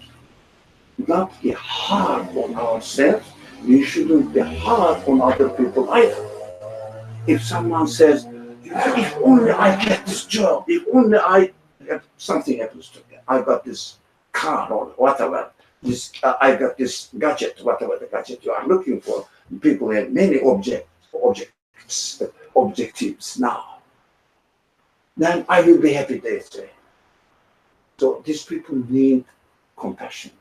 not be hard on ourselves. We shouldn't be hard on other people either. If someone says, if only I get this job, if only something happens to me, I got this car or whatever, I got this gadget, whatever the gadget you are looking for. People have many objectives now. Then I will be happy, they say. So these people need compassion.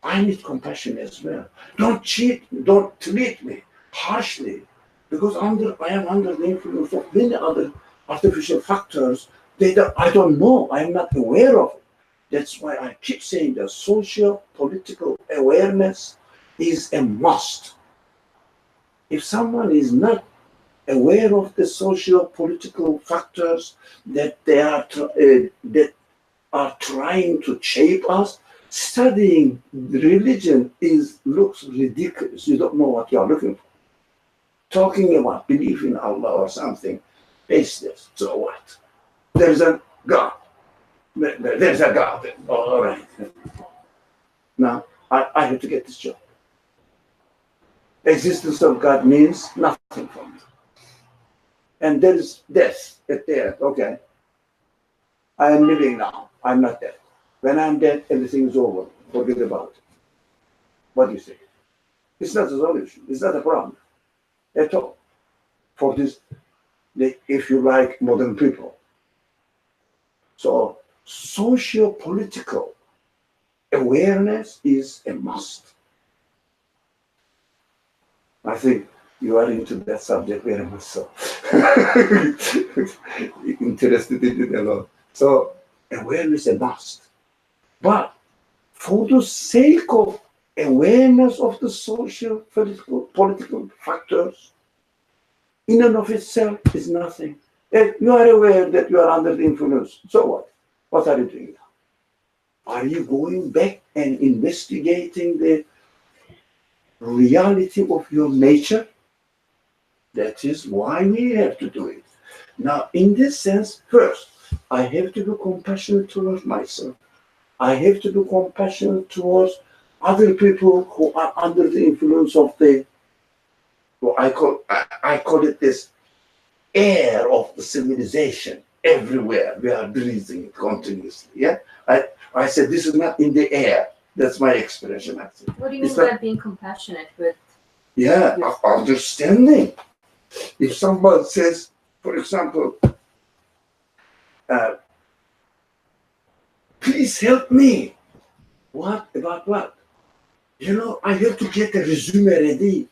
I need compassion as well. Don't treat me harshly, because I am under the influence of many other artificial factors that I don't know, I am not aware of it. That's why I keep saying that social political awareness is a must. If someone is not aware of the social political factors that that are trying to shape us, studying religion looks ridiculous. You don't know what you are looking for. Talking about belief in Allah or something, baseless. So what? There's a God. There's a God. All right. Now, I have to get this job. Existence of God means nothing for me. And there is death at the end. Okay. I am living now. I'm not dead. When I'm dead, everything is over. Forget about it. What do you say? It's not a solution. It's not a problem at all for this, if you like, modern people. So socio-political awareness is a must. I think you are into that subject very much so. Interested in it a lot. So awareness is a must. But for the sake of awareness of the social, political factors, in and of itself is nothing. If you are aware that you are under the influence, so what? What are you doing now? Are you going back and investigating the reality of your nature? That is why we have to do it. Now, in this sense, first, I have to be compassionate towards myself. I have to be compassionate towards other people who are under the influence of I call it this air of the civilization. Everywhere we are breathing it continuously. Yeah, I said this is not in the air. That's my expression. Actually. What do you mean by being compassionate with? Yeah, understanding. If someone says, for example, please help me. What? About what? I have to get a resume ready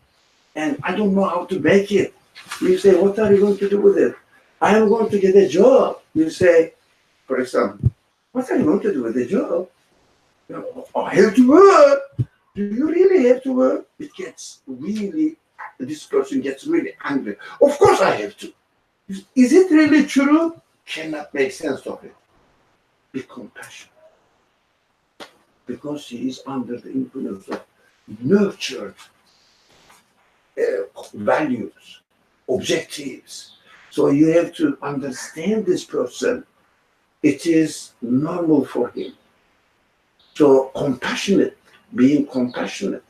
and I don't know how to make it. You say, what are you going to do with it? I am going to get a job. You say, for example, what are you going to do with the job? I have to work. Do you really have to work? This person gets really angry. Of course I have to. Is it really true? Cannot make sense of it. Be compassionate. Because he is under the influence of nurtured values, objectives. So you have to understand this person. It is normal for him. So being compassionate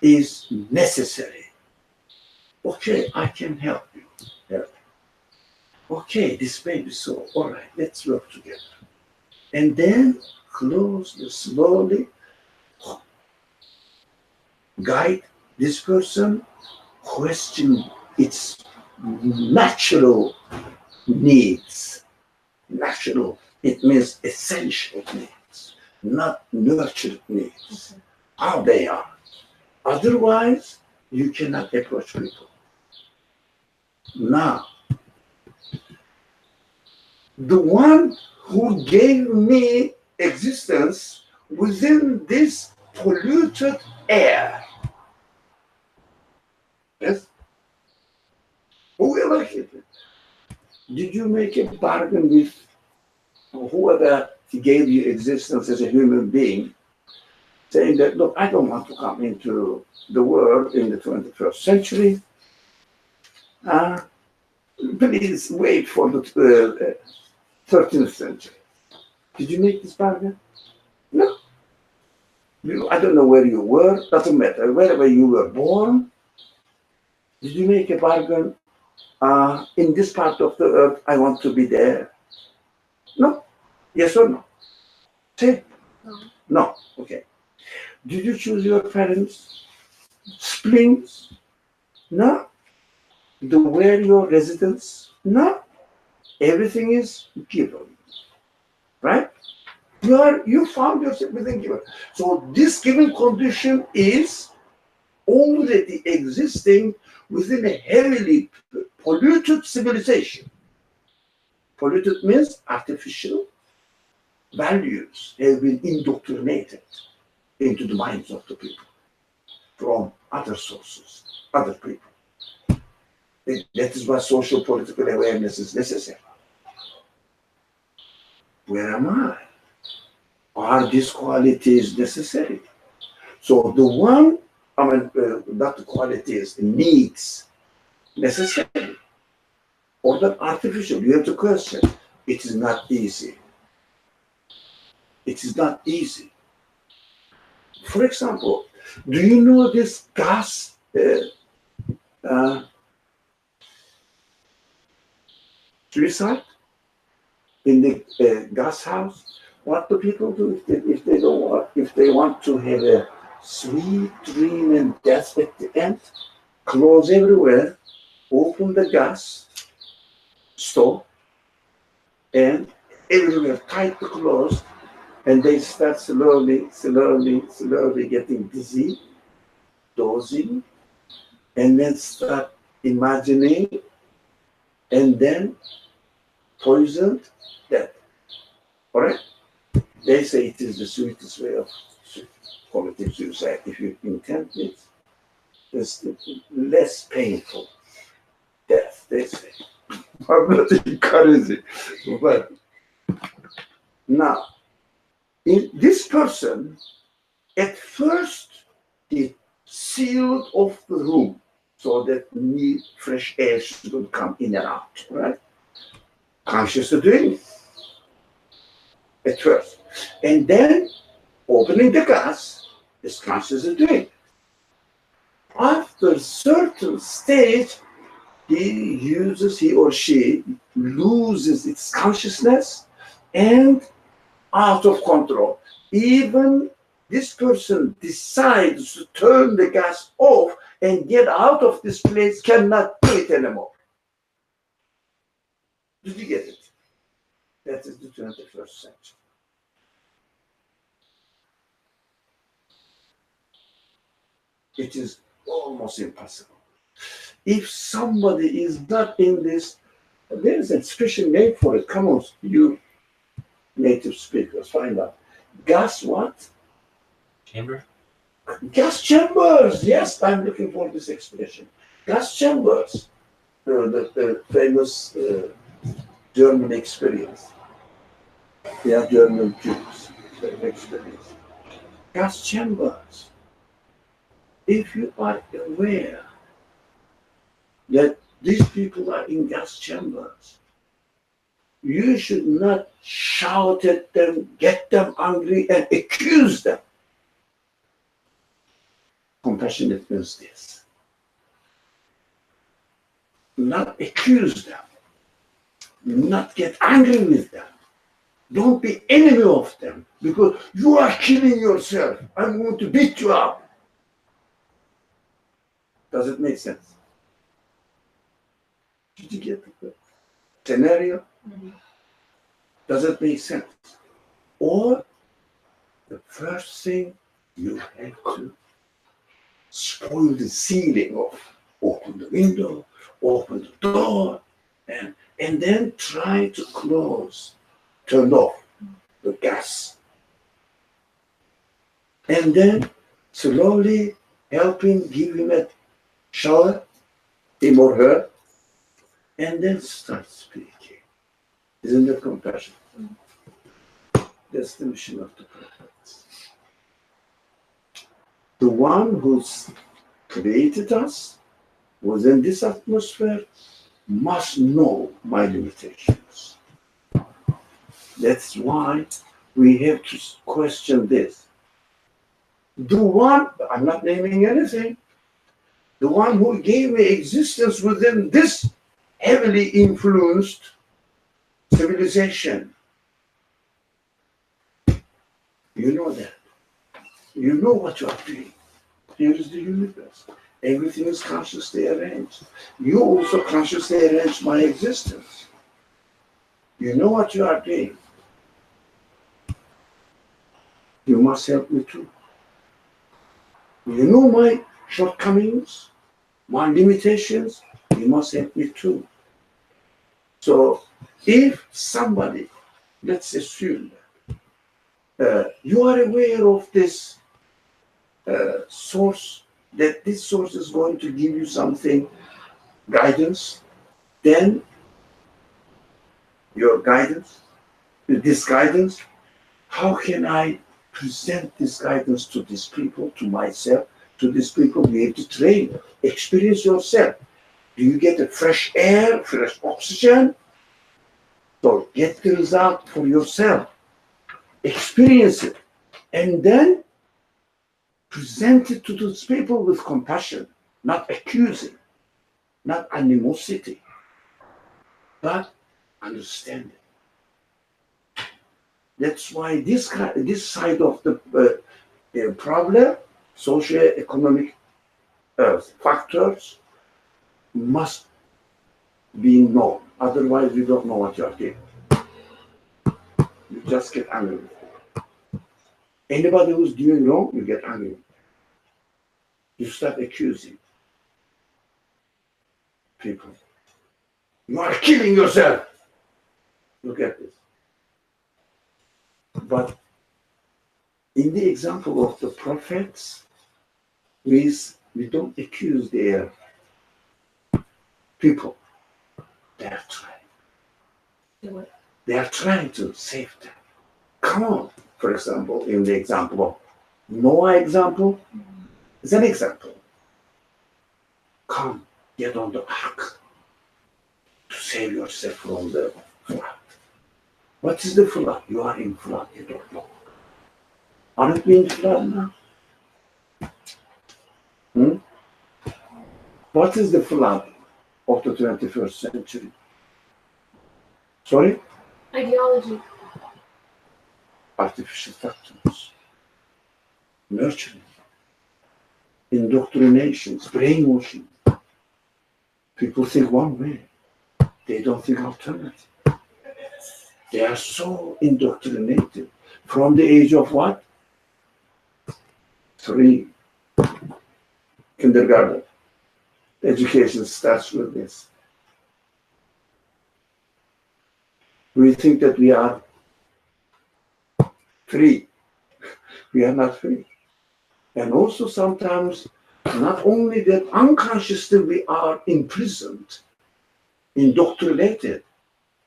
is necessary. Okay, I can help you. Help. Okay, this may be so. All right, let's work together. And then slowly guide this person, question its natural needs. Natural, it means essential needs, not nurtured needs. How they are. Otherwise, you cannot approach people. Now, the one who gave me existence within this polluted air. Yes? Whoever hit it. Did you make a bargain with whoever gave you existence as a human being, saying that, look, I don't want to come into the world in the 21st century. Please wait for the 13th century. Did you make this bargain? No. I don't know where you were, doesn't matter. Wherever you were born, did you make a bargain? In this part of the earth, I want to be there. No. Yes or no? Say No. No. Okay. Did you choose your parents' siblings? No. Where your residence? No. Everything is given. Right? You found yourself within given. So this given condition is already existing within a heavily polluted civilization. Polluted means artificial values have been indoctrinated into the minds of the people from other sources, other people. That is why social political awareness is necessary. Where am I? Are these qualities necessary? So the one, not the qualities, needs necessary or the artificial. You have to question. It is not easy. It is not easy. For example, do you know this gas suicide in the gas house? What do people do if they want to have a sweet dream and death at the end? Close everywhere, open the gas stove, and everywhere tightly closed, and they start slowly getting dizzy, dozing, and then start imagining, and then poisoned death. All right? They say it is the sweetest way of committing suicide. If you intend it, it's less painful death, they say. I'm not encouraging, but now, this person, at first, he sealed off the room so that fresh air should come in and out, right? Conscious of doing it at first. And then, opening the gas is conscious of doing it. After a certain stage, he or she loses its consciousness and out of control. Even this person decides to turn the gas off and get out of this place, cannot do it anymore. Did you get it? That is the 21st century. it is almost impossible. If somebody is not in this, there is a special name for it. Come on, you native speakers, find out. Gas what? Chamber? Gas chambers. Yes, I'm looking for this expression. Gas chambers. The famous German experience. They are German Jews. Experience. Gas chambers. If you are aware that these people are in gas chambers, you should not shout at them, get them angry, and accuse them. Compassionate means this. Not accuse them. Not get angry with them. Don't be enemy of them because you are killing yourself. I'm going to beat you up. Does it make sense? Did you get the scenario? Mhm. Does it make sense? Or the first thing you have to spoil the ceiling of open the window, open the door, and then try to close, turn off the gas. And then slowly helping, give him a shower, him or her, and then start speaking. Isn't that compassion? That's the mission of the prophets. The one who's created us within this atmosphere must know my limitations. That's why we have to question this. The one, I'm not naming anything, the one who gave me existence within this heavily influenced civilization. You know that. You know what you are doing. Here is the universe. Everything is consciously arranged. You also consciously arrange my existence. You know what you are doing. You must help me too. You know my shortcomings, my limitations. You must help me too. So if somebody, let's assume, you are aware of this source, that this source is going to give you something, guidance, then your guidance, this guidance, how can I present this guidance to these people, to myself, to these people? You have to train, experience yourself. Do you get a fresh air, fresh oxygen? So get the result for yourself. Experience it. And then present it to those people with compassion, not accusing, not animosity, but understanding. That's why this side of the problem, socio-economic factors, must be known. Otherwise, you don't know what you are doing. You just get angry. Anybody who's doing wrong, you get angry. You start accusing people. You are killing yourself. Look at this. But in the example of the prophets, we don't accuse their people. They are trying. They are trying to save them. Come on. For example, in the example of Noah example, is an example. Come, get on the ark to save yourself from the flood. What is the flood? You are in flood, you don't know. Aren't we in flood now? What is the flood of the 21st century? Sorry? Ideology. Artificial factors, nurturing, indoctrinations, brainwashing. People think one way, they don't think alternative. They are so indoctrinated from the age of what? 3. kindergarten. Education starts with this. We think that we are free. We are not free. And also sometimes, not only that unconsciously we are imprisoned, indoctrinated,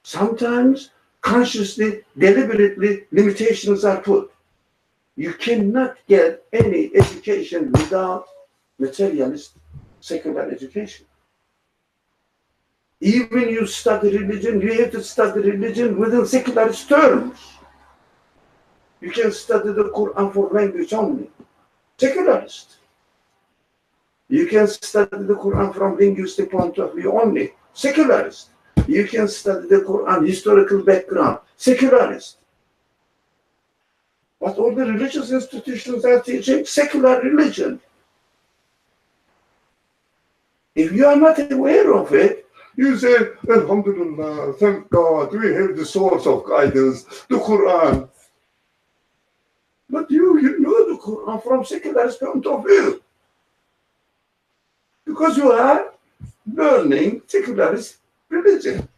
sometimes consciously, deliberately, limitations are put. You cannot get any education without materialist, secular education. Even you study religion, you have to study religion within secularist terms. You can study the Quran for language only. Secularist. You can study the Quran from linguistic point of view only. Secularist. You can study the Quran historical background. Secularist. But all the religious institutions are teaching secular religion. If you are not aware of it, you say, Alhamdulillah, thank God, we have the source of guidance, the Quran. But you know the Quran from secularist point of view. Because you are learning secularist religion.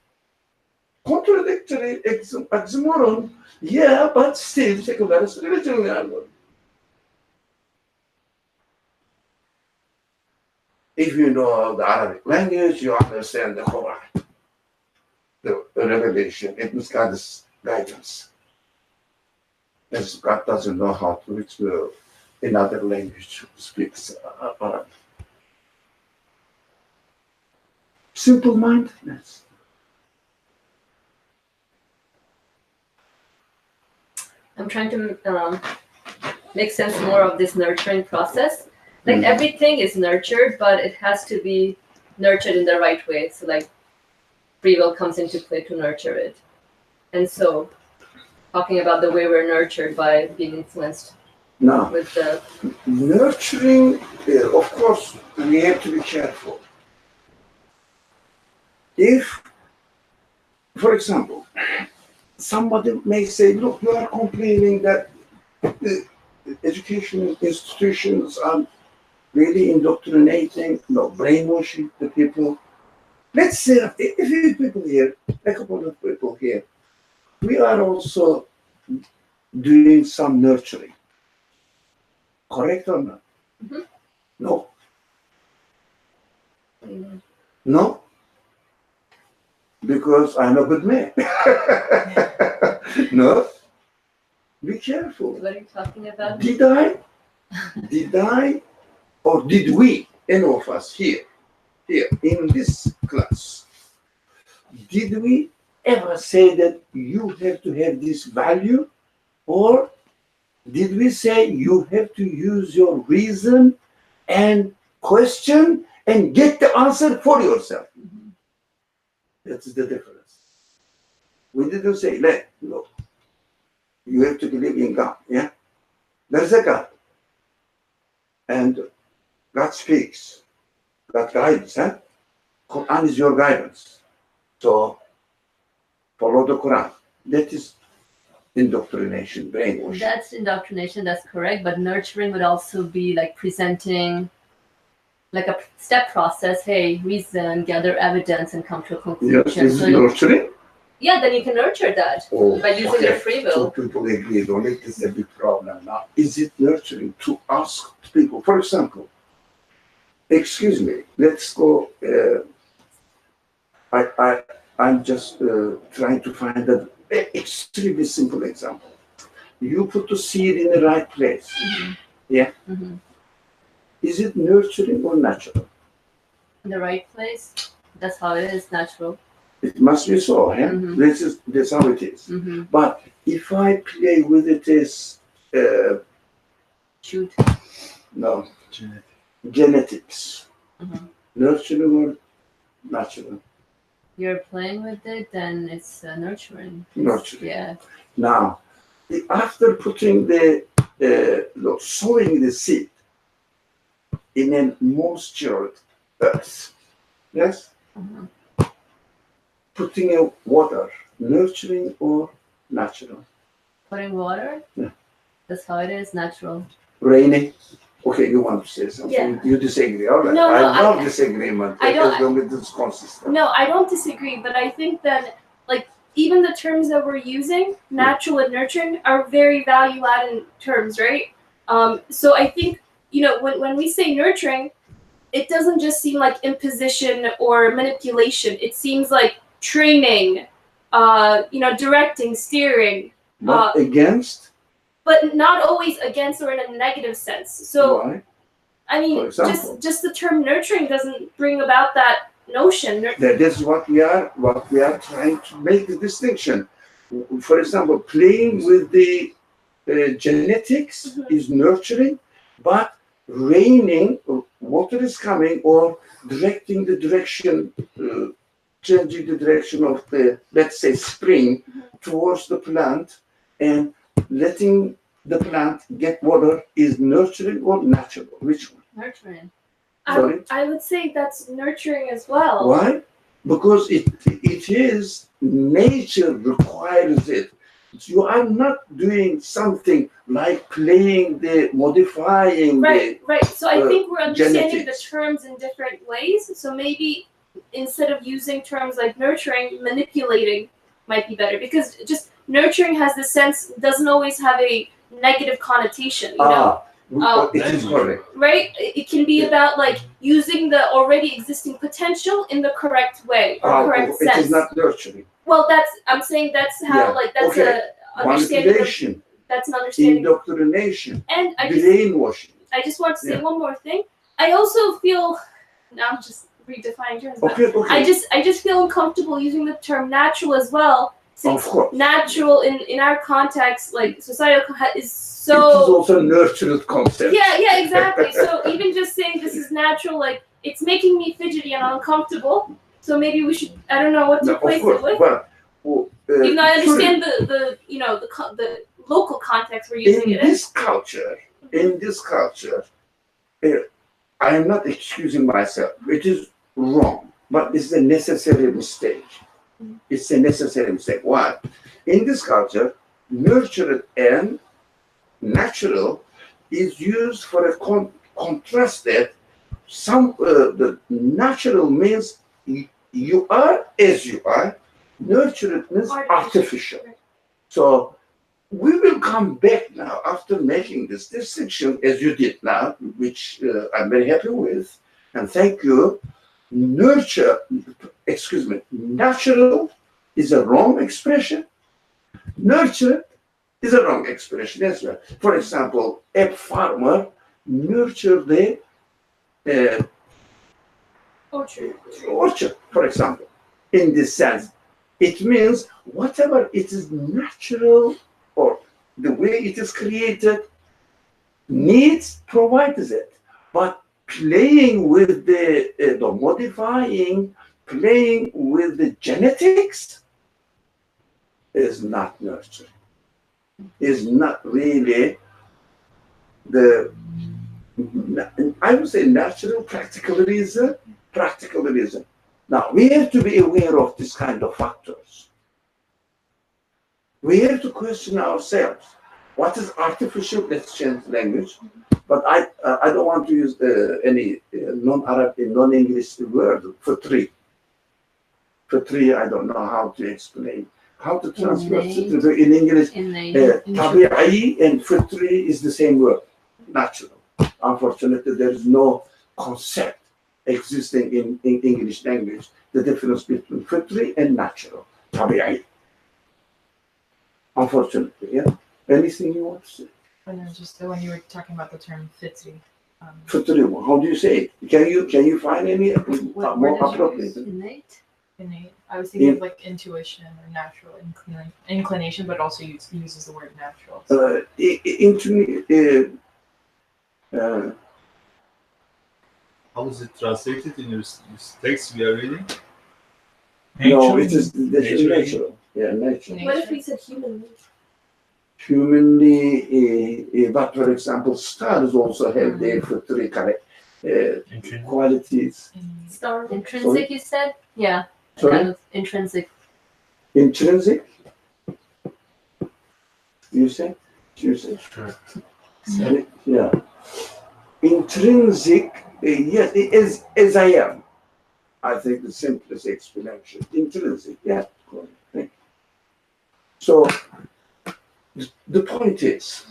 Contradictory, oxymoron, yeah, but still secularist religion we are learning. If you know the Arabic language, you understand the Quran, the revelation. It was God's guidance. As God doesn't know how to reach another language speaks Arabic. Simple mindedness. I'm trying to make sense more of this nurturing process. Like everything is nurtured, but it has to be nurtured in the right way. So like free will comes into play to nurture it. And so talking about the way we're nurtured by being influenced Now, with the nurturing, of course, we have to be careful. If, for example, somebody may say, look, you are complaining that the education institutions are really indoctrinating, brainwashing the people. Let's say a few people here, a couple of people here, we are also doing some nurturing. Correct or not? Mm-hmm. No. No? Because I'm a good man. No? Be careful. what are you talking about? Did I, or did we, any of us here in this class, did we ever say that you have to have this value? Or did we say you have to use your reason and question and get the answer for yourself? That's the difference. We didn't say, look, you have to believe in God, yeah? There's a God. And God speaks. God guides, huh? Quran is your guidance. So follow the Quran. That is indoctrination, brainwashing. That's indoctrination, that's correct. But nurturing would also be like presenting like a step process. Hey, reason, gather evidence, and come to a conclusion. Yes, is So nurturing? yeah, then you can nurture that by using your free will. So people agree on it is a big problem now. Is it nurturing to ask people, for example, excuse me, let's go, I'm just trying to find an extremely simple example. You put the seed in the right place. Mm-hmm. Yeah? Mm-hmm. Is it nurturing or natural? In the right place. That's how it is, natural. It must be so, yeah? Mhm. That's how it is. Mm-hmm. But if I play with it as, Shoot. no, Genetic. genetics, Mhm. nurturing or natural? You're playing with it, then it's nurturing. Nurturing. Yeah. Now, after putting sowing the seed in a moistured earth, yes, Mhm. putting a water, nurturing or natural? Putting water. Yeah. That's how it is, natural. Raining, Okay, you want to say something? Yeah. You disagree, all right. No, no, I love I- disagreement, I don't- as long as it's consistent. No, I don't disagree, but I think that like even the terms that we're using, natural and nurturing, are very value-added terms, right? So I think when we say nurturing, it doesn't just seem like imposition or manipulation. It seems like training, directing, steering, Not against, but not always against or in a negative sense. So why? I mean, For example? just the term nurturing doesn't bring about that notion. That is what we are trying to make the distinction. For example, playing with the genetics Mhm. is nurturing, but raining, water is coming, or directing the direction, changing the direction of the, let's say, spring towards the plant and letting the plant get water is nurturing or natural? Which one? Nurturing. Sorry? I would say that's nurturing as well. Why? Because it is nature requires it. You are not doing something like playing the modifying Right. So I uh, think we're understanding genetics. the terms in different ways. So maybe instead of using terms like nurturing, manipulating might be better, because just nurturing has the sense, doesn't always have a negative connotation. It is correct. Right? It can be about like using the already existing potential in the correct way or correct It sense. is not nurturing. Well, I'm saying that's how Yeah, that's okay. a understanding. Manipulation, That's an understanding. indoctrination, And brainwashing. I just want to say Yeah. one more thing. I also feel, now I'm just redefining terms, but Okay. I just feel uncomfortable using the term natural as well, since Of course. natural in our context, like societal, is It is so. also a nurtured concept. Yeah, exactly. So even just saying this is natural, like it's making me fidgety and uncomfortable. So maybe we should, I don't know what to No, of replace course, it with. but Even though I sorry. understand the local context we're using in it in. this culture, I am not excusing myself. It is wrong, but it's a necessary mistake. It's a necessary mistake. Why? In this culture, nurtured and natural is used for a contrasted. The natural means you are as you are. Nurtured means artificial. So we will come back now after making this distinction as you did now, which I'm very happy with, and thank you. Natural is a wrong expression. Nurture is a wrong expression as well. For example, a farmer nurture the orchard, for example, in this sense. It means whatever it is natural or the way it is created needs provides it. But playing with the modifying, playing with the genetics is not nurturing. Is not really I would say natural practicalism. Now, we have to be aware of this kind of factors. We have to question ourselves. What is artificial? Let's change language. But I don't want to use any non-Arab, non-English word, fitri. Fitri, I don't know how to explain. How to translate fitri in English. Tabi'i and fitri is the same word, natural. Unfortunately, there is no concept existing in English language, the difference between fitri and natural, tabi'i. Unfortunately, yeah. Anything you want to say? No, just when you were talking about the term fitri. Fitri, how do you say it? Can you find any What more word did you appropriate? use? Innate? Innate. I was thinking of like intuition or natural inclination, but also uses the word natural. So. How is it translated in your text we are reading? No, it is Nature. natural. Yeah, natural. What if we said human? Humanly, but for example, stars also have their fitri qualities. Star. Intrinsic, you said? Yeah. Sorry? Kind of intrinsic. Intrinsic? You say? Sure. Yeah. intrinsic, yes, as I am. I think the simplest explanation. Intrinsic, yeah. Thank you. So the point is,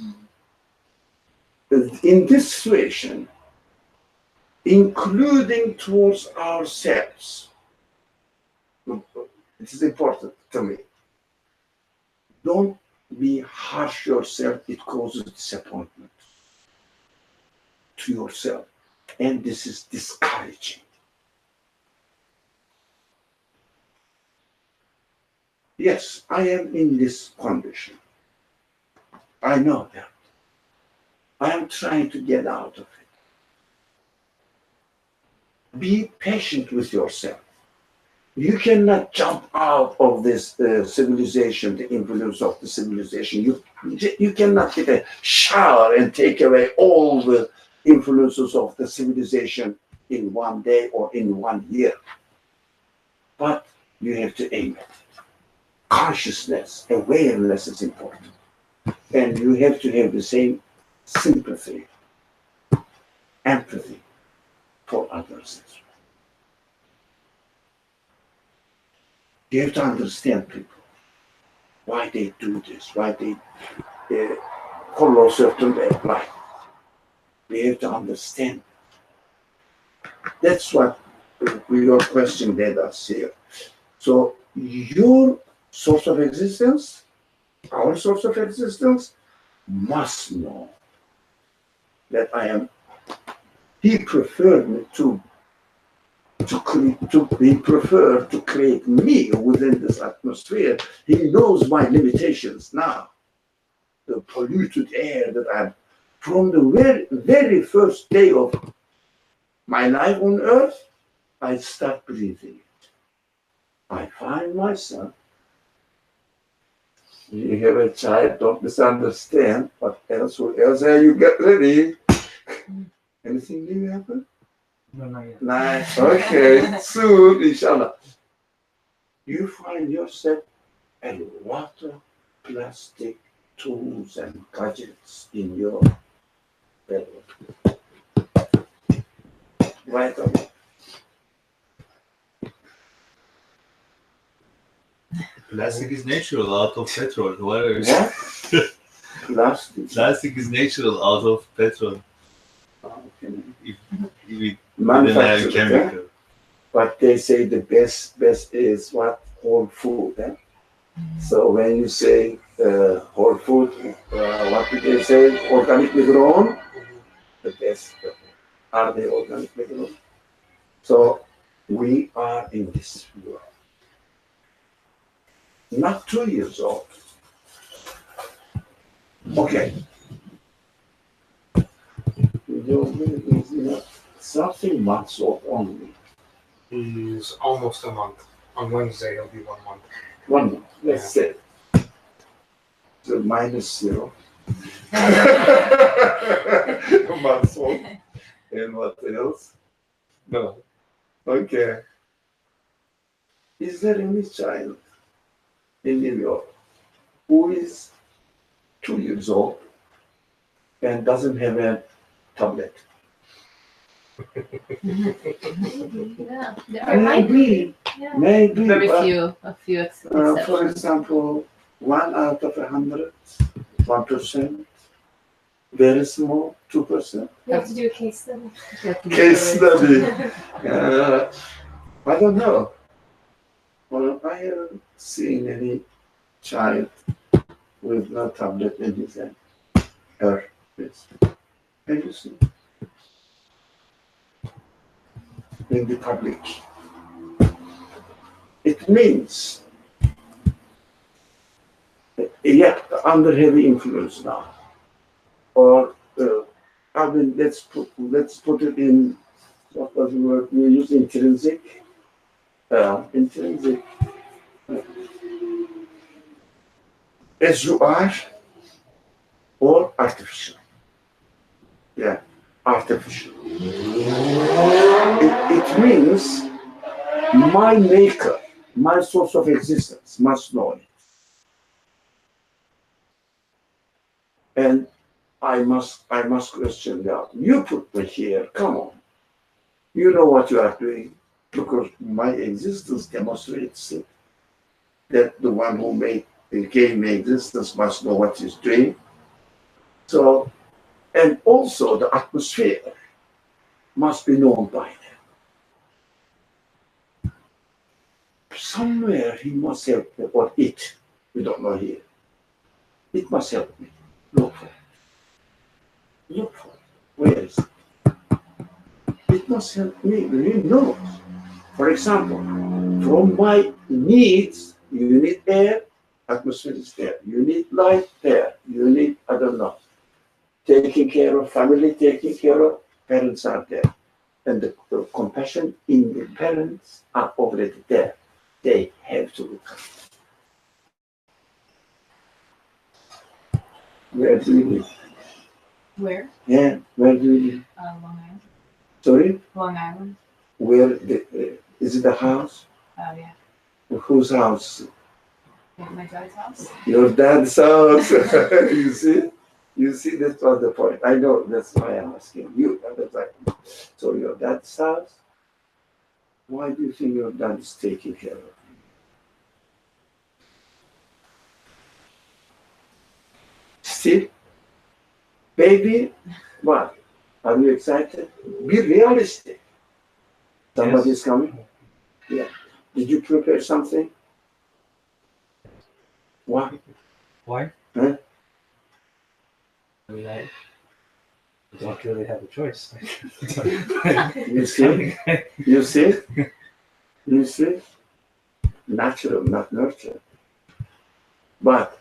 in this situation, including towards ourselves, it is important to me. Don't be harsh yourself, it causes disappointment to yourself. And this is discouraging. Yes, I am in this condition. I know that. I am trying to get out of it. Be patient with yourself. You cannot jump out of this civilization, the influence of the civilization. You cannot take a shower and take away all the influences of the civilization in one day or in 1 year. But you have to aim at it. Consciousness, awareness is important. And you have to have the same sympathy, empathy for others. You have to understand people, why they do this, why they follow certain life. We have to understand. That's what your question led us here. So your source of existence, our source of existence, must know that I am. He preferred me he preferred to create me within this atmosphere. He knows my limitations now. The polluted air that I'm from the very first day of my life on earth, I start breathing it. I find myself. You have a child, don't misunderstand. What else? You get ready? Anything new happen? No, not yet. Nice. Okay. Soon, inshallah. You find yourself a lot of plastic tools and gadgets in your bedroom. Right away. Plastic is natural out of petrol. Whatever. What? Plastic. Plastic is natural out of petrol. Okay. If we didn't have Manufactured, chemical. but they say the best is what? Whole food. So when you say whole food, what do they say? Organically grown? The best. Are they organically grown? So we are in this world. Not 2 years old. Okay. Something months old only. He's almost a month. On Wednesday, he'll be 1 month. 1 month, let's say. So -0. Months old. And what else? No. Okay. Is there any child in New York who is 2 years old and doesn't have a tablet? Yeah, there are Maybe, yeah. maybe. Very but, few, a few for exceptions. example, 1 out of 100, 1%, very small, 2%. We have to do a case study. Case study. I don't know. Well, I haven't seen any child with no tablet in his hand. Or this. Have you seen? In the public. It means, under heavy influence now. Or, I mean, let's put it in, what was the word we use, intrinsic? Intrinsic. As you are, or artificial. Yeah, artificial. It means my maker, my source of existence must know it. And I must question God. You put me here. Come on. You know what you are doing, because my existence demonstrates it. That the one who gave me existence must know what he's doing. So, and also the atmosphere must be known by them. Somewhere he must help me, or it. We don't know here. It must help me. Look for it. Look for it. Where is it? It must help me really know. For example, from my needs, you need air, atmosphere is there. You need light, there. You need, I don't know, taking care of family, taking care of parents are there. And the compassion in the parents are already there. They have to look at. Where do you live? Where? Yeah, where do you live? Long Island. Sorry? Long Island. Where, is it a house? Yeah. Whose house? My dad's house. Your dad's house. You see? You see, that's not the point. I know, that's why I'm asking you. So your dad's house? Why do you think your dad is taking care of you? Still? Baby, what? Are you excited? Be realistic. Somebody's coming? Yeah. Did you prepare something? Why? Why? Huh? I mean, I don't really have a choice. You see? You see? You see? Natural, not nurture. But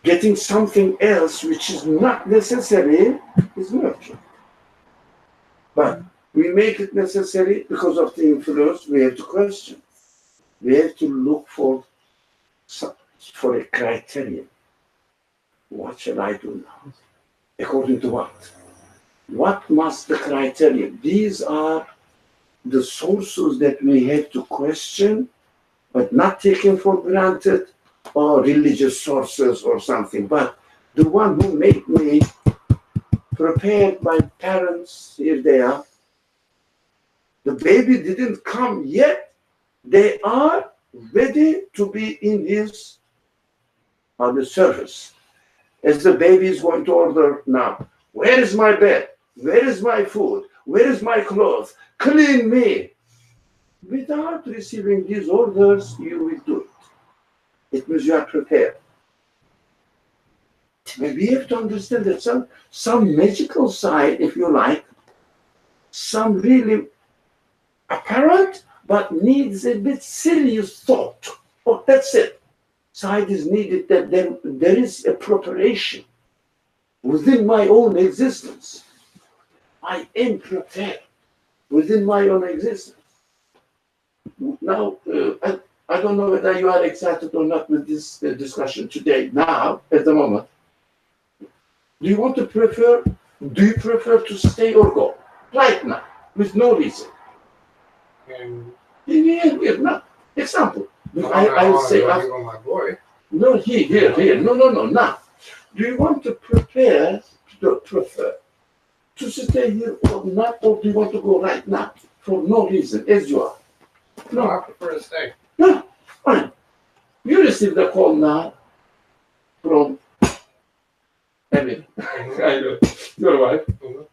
getting something else which is not necessary is nurture. But we make it necessary because of the influence. We have to question. We have to look for a criterion. What shall I do now? According to what? What must the criterion? These are the sources that we have to question, but not taken for granted, or religious sources or something. But the one who made me, prepared my parents, here they are. The baby didn't come yet. They are ready to be in his on the service. As the baby is going to order now, where is my bed? Where is my food? Where is my clothes? Clean me. Without receiving these orders, you will do it. It means you are prepared. And we have to understand that some magical side, if you like, some really apparent, but needs a bit serious thought. Oh, that's it. Side is needed, that there is a preparation within my own existence. I am prepared within my own existence. Now, I don't know whether you are excited or not with this discussion today, now, at the moment. Do you prefer to stay or go? Right now, with no reason. And Yeah, no. Example. I I would say, on my boy. no, here. No, now. Do you want to prefer to stay here or not, or do you want to go right now for no reason, as you are? No, I prefer to stay. No, fine. You receive the call now from Emily. I know. Your wife. Mhm.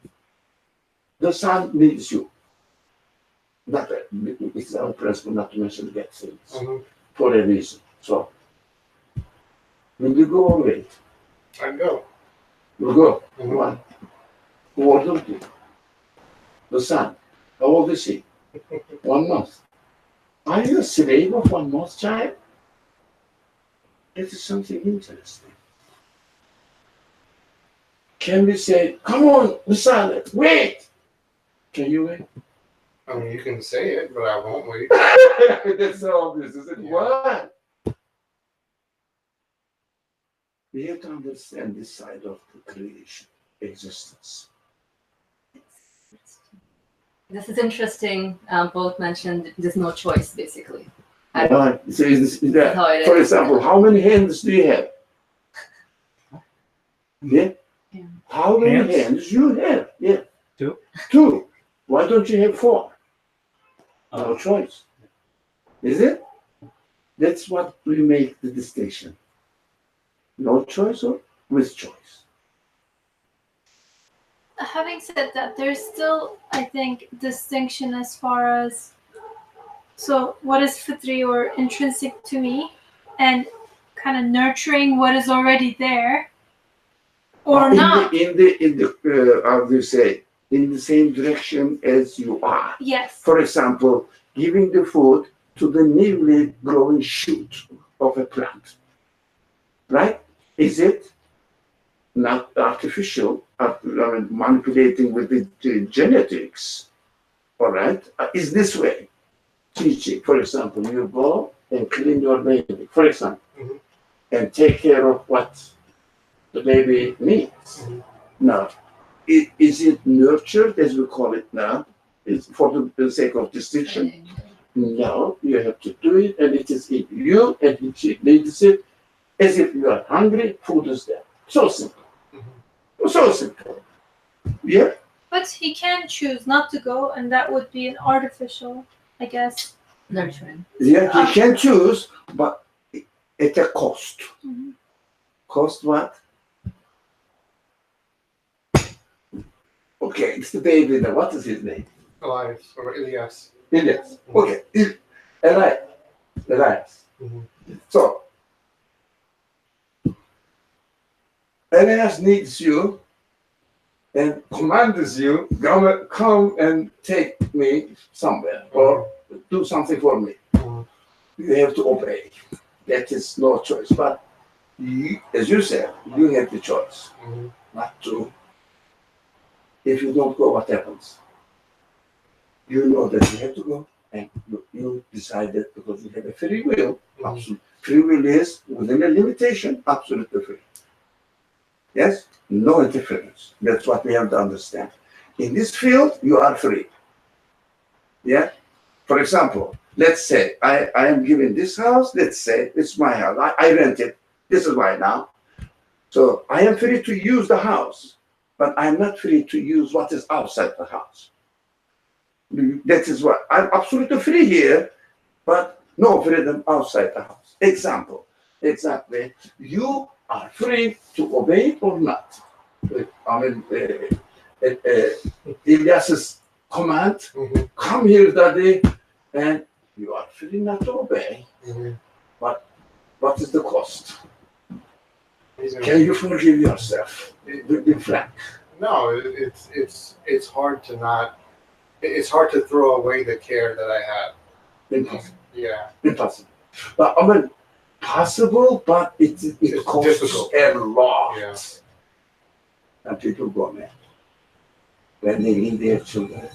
The son needs you. It's our principle not to mention bad things Mhm. for a reason. So, will you go or wait? I go. You go. Mhm. Why? Who ordered you? The son. How old is he? 1 month. Are you a slave of 1 month child? It is something interesting. Can we say, come on, Messiah, wait? Can you wait? I mean, you can say it, but I won't wait. That's so obvious, isn't it? Yeah. Why? We have to understand this side of the creation, existence. This is interesting. Both mentioned there's no choice, basically. I- Right. So is That's how it for is. example, how many hands do you have? Yeah. Yeah. How many Hands? hands you have? Yeah. Two. Two. Why don't you have four? No Uh, choice. Is it? That's what we make the distinction. No choice or with choice. Having said that, there's still, I think, distinction as far as so what is fitri or intrinsic to me, and kind of nurturing what is already there, or not. In the how do you say, in the same direction as you are. Yes. For example, giving the food to the newly growing shoot of a plant. Right? Is it not artificial, manipulating with the genetics? All right? Is this way? Teaching, for example, you go and clean your baby, for example, Mhm. and take care of what the baby needs. Mhm. Now, is it nurtured, as we call it now, is for the sake of distinction? No, you have to do it, and it is in you, and it needs it. As if you are hungry, food is there. So simple. So simple. Yeah? But he can choose not to go, and that would be an artificial, I guess. Nurturing. Yeah, he can choose, but at a cost. Mhm. Cost what? Okay, it's the baby now. What is his name? Elias or Elias. Elias. Okay, Elias. Elias. Mhm. So, Elias needs you and commands you, come and take me somewhere or do something for me. Mhm. You have to obey. That is no choice. But you, as you said, you have the choice Mhm. not to. If you don't go, what happens? You know that you have to go, and you decided because you have a free will. Absolute. Free will is within a limitation, absolutely free. Yes? No interference. That's what we have to understand. In this field, you are free. Yeah? For example, let's say I am given this house, let's say it's my house. I rent it. This is right now. So I am free to use the house, but I'm not free to use what is outside the house. That is what I'm absolutely free here, but no freedom outside the house. Example. Exactly. You are free to obey it or not. I mean, Elias's command, Mhm. come here, daddy, and you are free not to obey. Mhm. What is the cost? He's gonna- Can you forgive yourself? Be frank. No, it's hard to not. It's hard to throw away the care that I have. Impossible. Yeah. Impossible. But I mean, possible, but it It's costs difficult. a lot. Yeah. And people go mad. When they leave their children,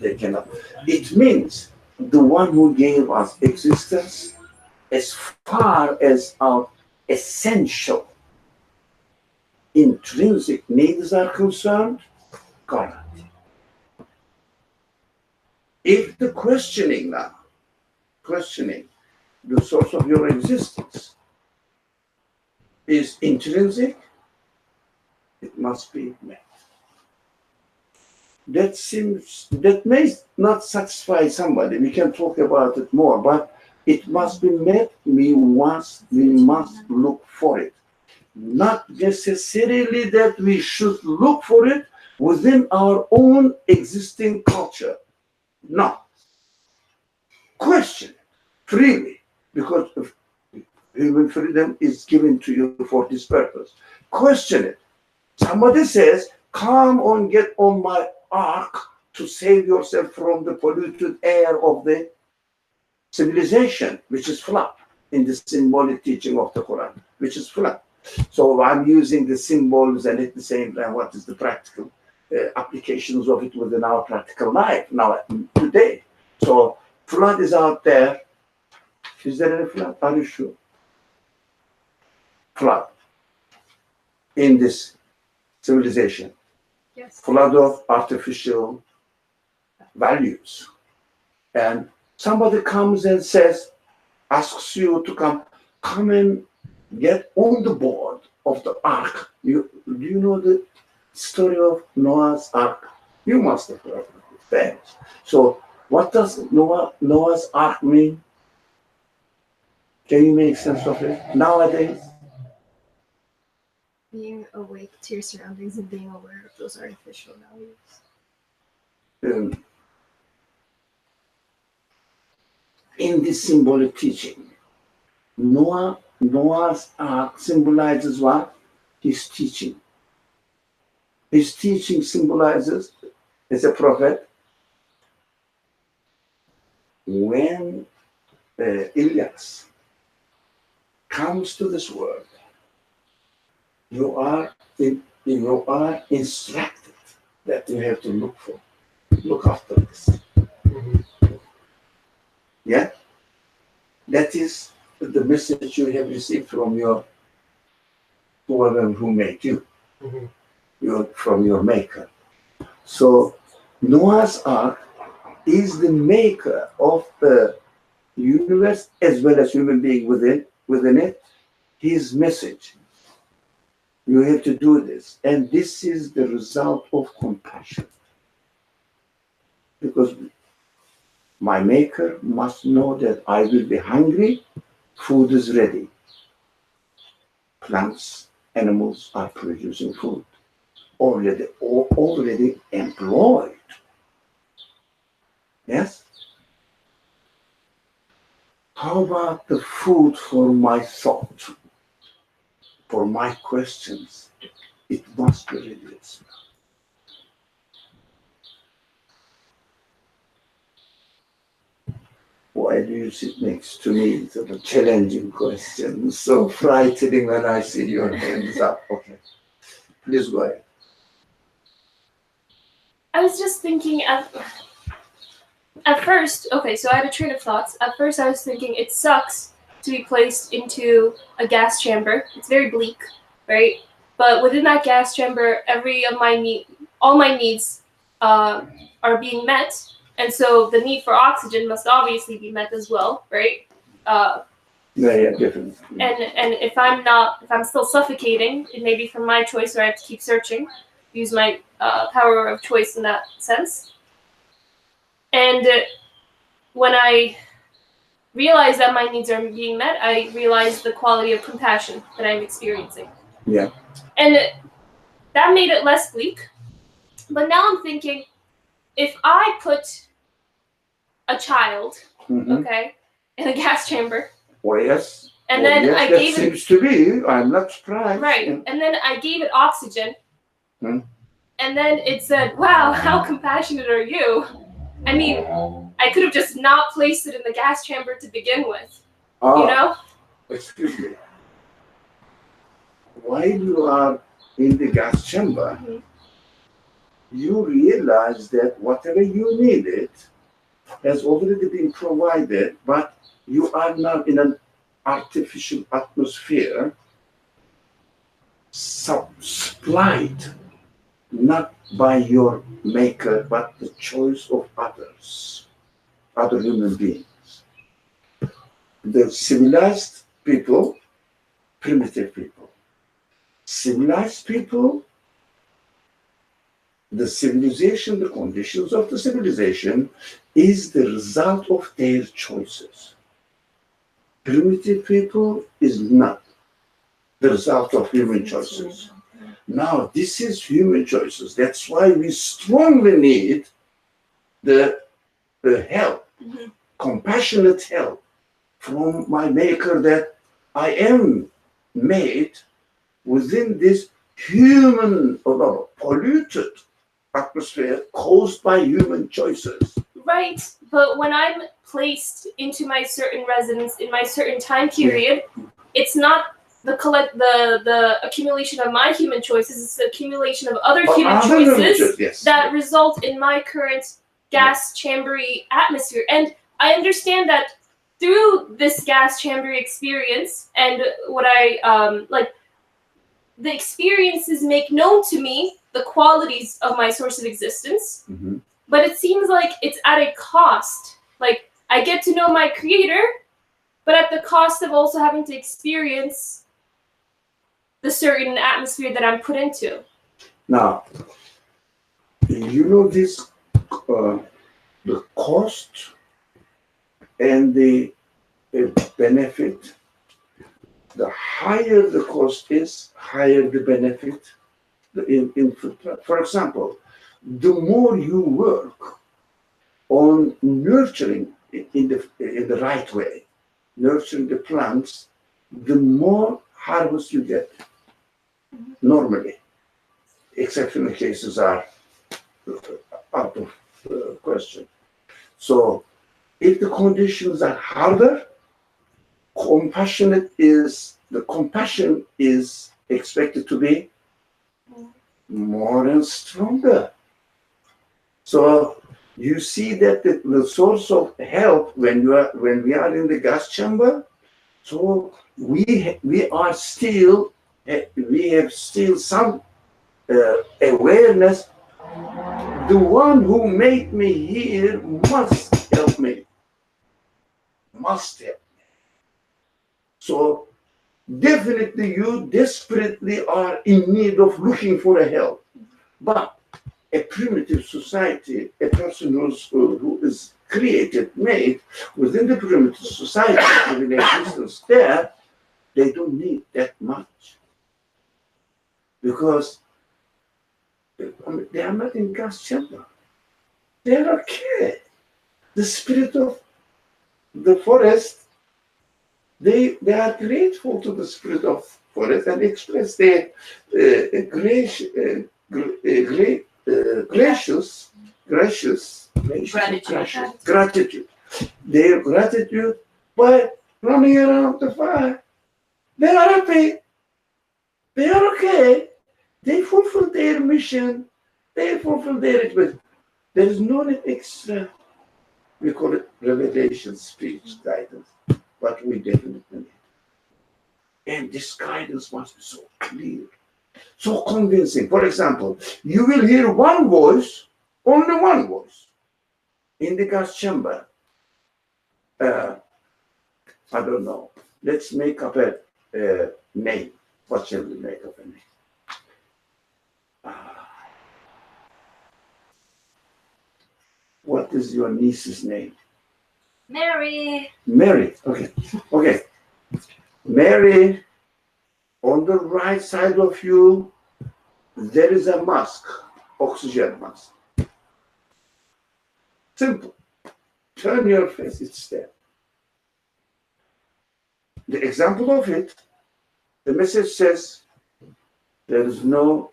they cannot. It means the one who gave us existence, as far as our essential intrinsic needs are concerned, God. If the questioning the source of your existence is intrinsic, it must be met. That may not satisfy somebody. We can talk about it more, but it must be met. We must look for it. Not necessarily that we should look for it within our own existing culture. No. Question it freely, because human freedom is given to you for this purpose. Question it. Somebody says, come on, get on my ark to save yourself from the polluted air of the civilization, which is flood, in the symbolic teaching of the Quran, which is flood. So I'm using the symbols and at the same time, what is the practical applications of it within our practical life now, today. So flood is out there. Is there any flood? Are you sure? Flood in this civilization. Yes. Flood of artificial values. And somebody comes and says, asks you to come and get on the board of the ark Do you know the story of Noah's Ark? You must have heard of it. Thanks. So, what does Noah's Ark mean? Can you make sense of it nowadays? Being awake to your surroundings and being aware of those artificial values. In this symbolic teaching, Noah's Ark symbolizes what? His teaching. His teaching symbolizes, as a prophet, when Elias comes to this world, you are instructed that you have to look after this. Yeah? That is the message you have received from your whoever who made you, from your maker. So Noah's Ark is the maker of the universe as well as human being within it. His message. You have to do this. And this is the result of compassion. Because my maker must know that I will be hungry, food is ready. Plants, animals are producing food. Already employed. Yes? How about the food for my thought, for my questions? It must be ready as well. Why do you sit next to me? It's a challenging question. So frightening when I see your hands up. Okay. Please go ahead. I was just thinking at first, okay, so I had a train of thoughts. At first I was thinking it sucks to be placed into a gas chamber. It's very bleak, right? But within that gas chamber, all my needs are being met. And so the need for oxygen must obviously be met as well, right? Different. And if I'm still suffocating, it may be from my choice, or I have to keep searching, use my power of choice in that sense. And when I realize that my needs are being met, I realize the quality of compassion that I'm experiencing. Yeah. And that made it less bleak. But now I'm thinking, if I put a child, okay, in a gas chamber. Oh, yes. And then I gave it. Seems to be. I'm not surprised. Right. Yeah. And then I gave it oxygen. And then it said, wow, how compassionate are you? I mean, I could have just not placed it in the gas chamber to begin with. You know? Excuse me. While you are in the gas chamber, you realize that whatever you needed has already been provided, but you are now in an artificial atmosphere supplied not by your maker, but the choice of others, other human beings. The civilized people, primitive people. Civilized people, the civilization, the conditions of the civilization is the result of their choices. Primitive people is not the result of human choices. Now, this is human choices. That's why we strongly need the help, compassionate help from my maker, that I am made within this human, polluted atmosphere caused by human choices. Right, but when I'm placed into my certain residence in my certain time period, it's not the accumulation of my human choices, it's the accumulation of other human choices that result in my current gas chambery atmosphere. And I understand that through this gas chambery experience and what I the experiences make known to me the qualities of my source of existence, but it seems like it's at a cost. Like, I get to know my creator, but at the cost of also having to experience the certain atmosphere that I'm put into. Now, you know this, the cost and the benefit. The higher the cost is, higher the benefit. For example, the more you work on nurturing in the right way, nurturing the plants, the more harvest you get. Normally, exceptional cases are out of question. So, if the conditions are harder, the compassion is expected to be more and stronger. So you see that the source of help when we are in the gas chamber. So we have still some awareness. The one who made me here must help me. Must help. So definitely you desperately are in need of looking for a help. But a primitive society, a person who is created, made within the primitive society, within existence there, they don't need that much. Because they are not in gas chamber. They are okay. The spirit of the forest, they are grateful to the spirit of forest and express their gratitude. Their gratitude by running around the fire. They are happy. They are okay. They fulfill their mission. They fulfill their experience. There is no extra, we call it revelation, speech, guidance, but we definitely need. And this guidance must be so clear, so convincing. For example, you will hear one voice, only one voice, in the gas chamber. I don't know. Let's make up a name. What shall we make up a name? What is your niece's name? Mary. Mary. Okay. Mary, on the right side of you, there is a mask, oxygen mask. Simple. Turn your face, it's there. The example of it, the message says there is no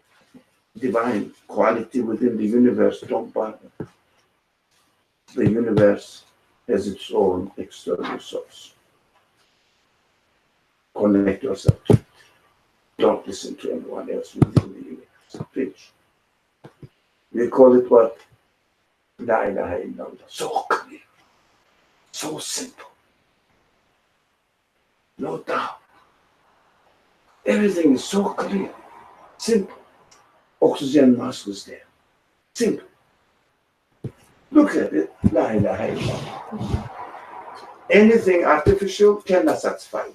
divine quality within the universe. Don't bother. The universe has its own external source. Connect yourself to it. Don't listen to anyone else within the universe. Finish. We call it what? La ilaha illallah. So clear. So simple. No doubt. Everything is so clear. Simple. Oxygen mask is there. Simple. Look at it. La ilaha illallah. Anything artificial cannot satisfy you.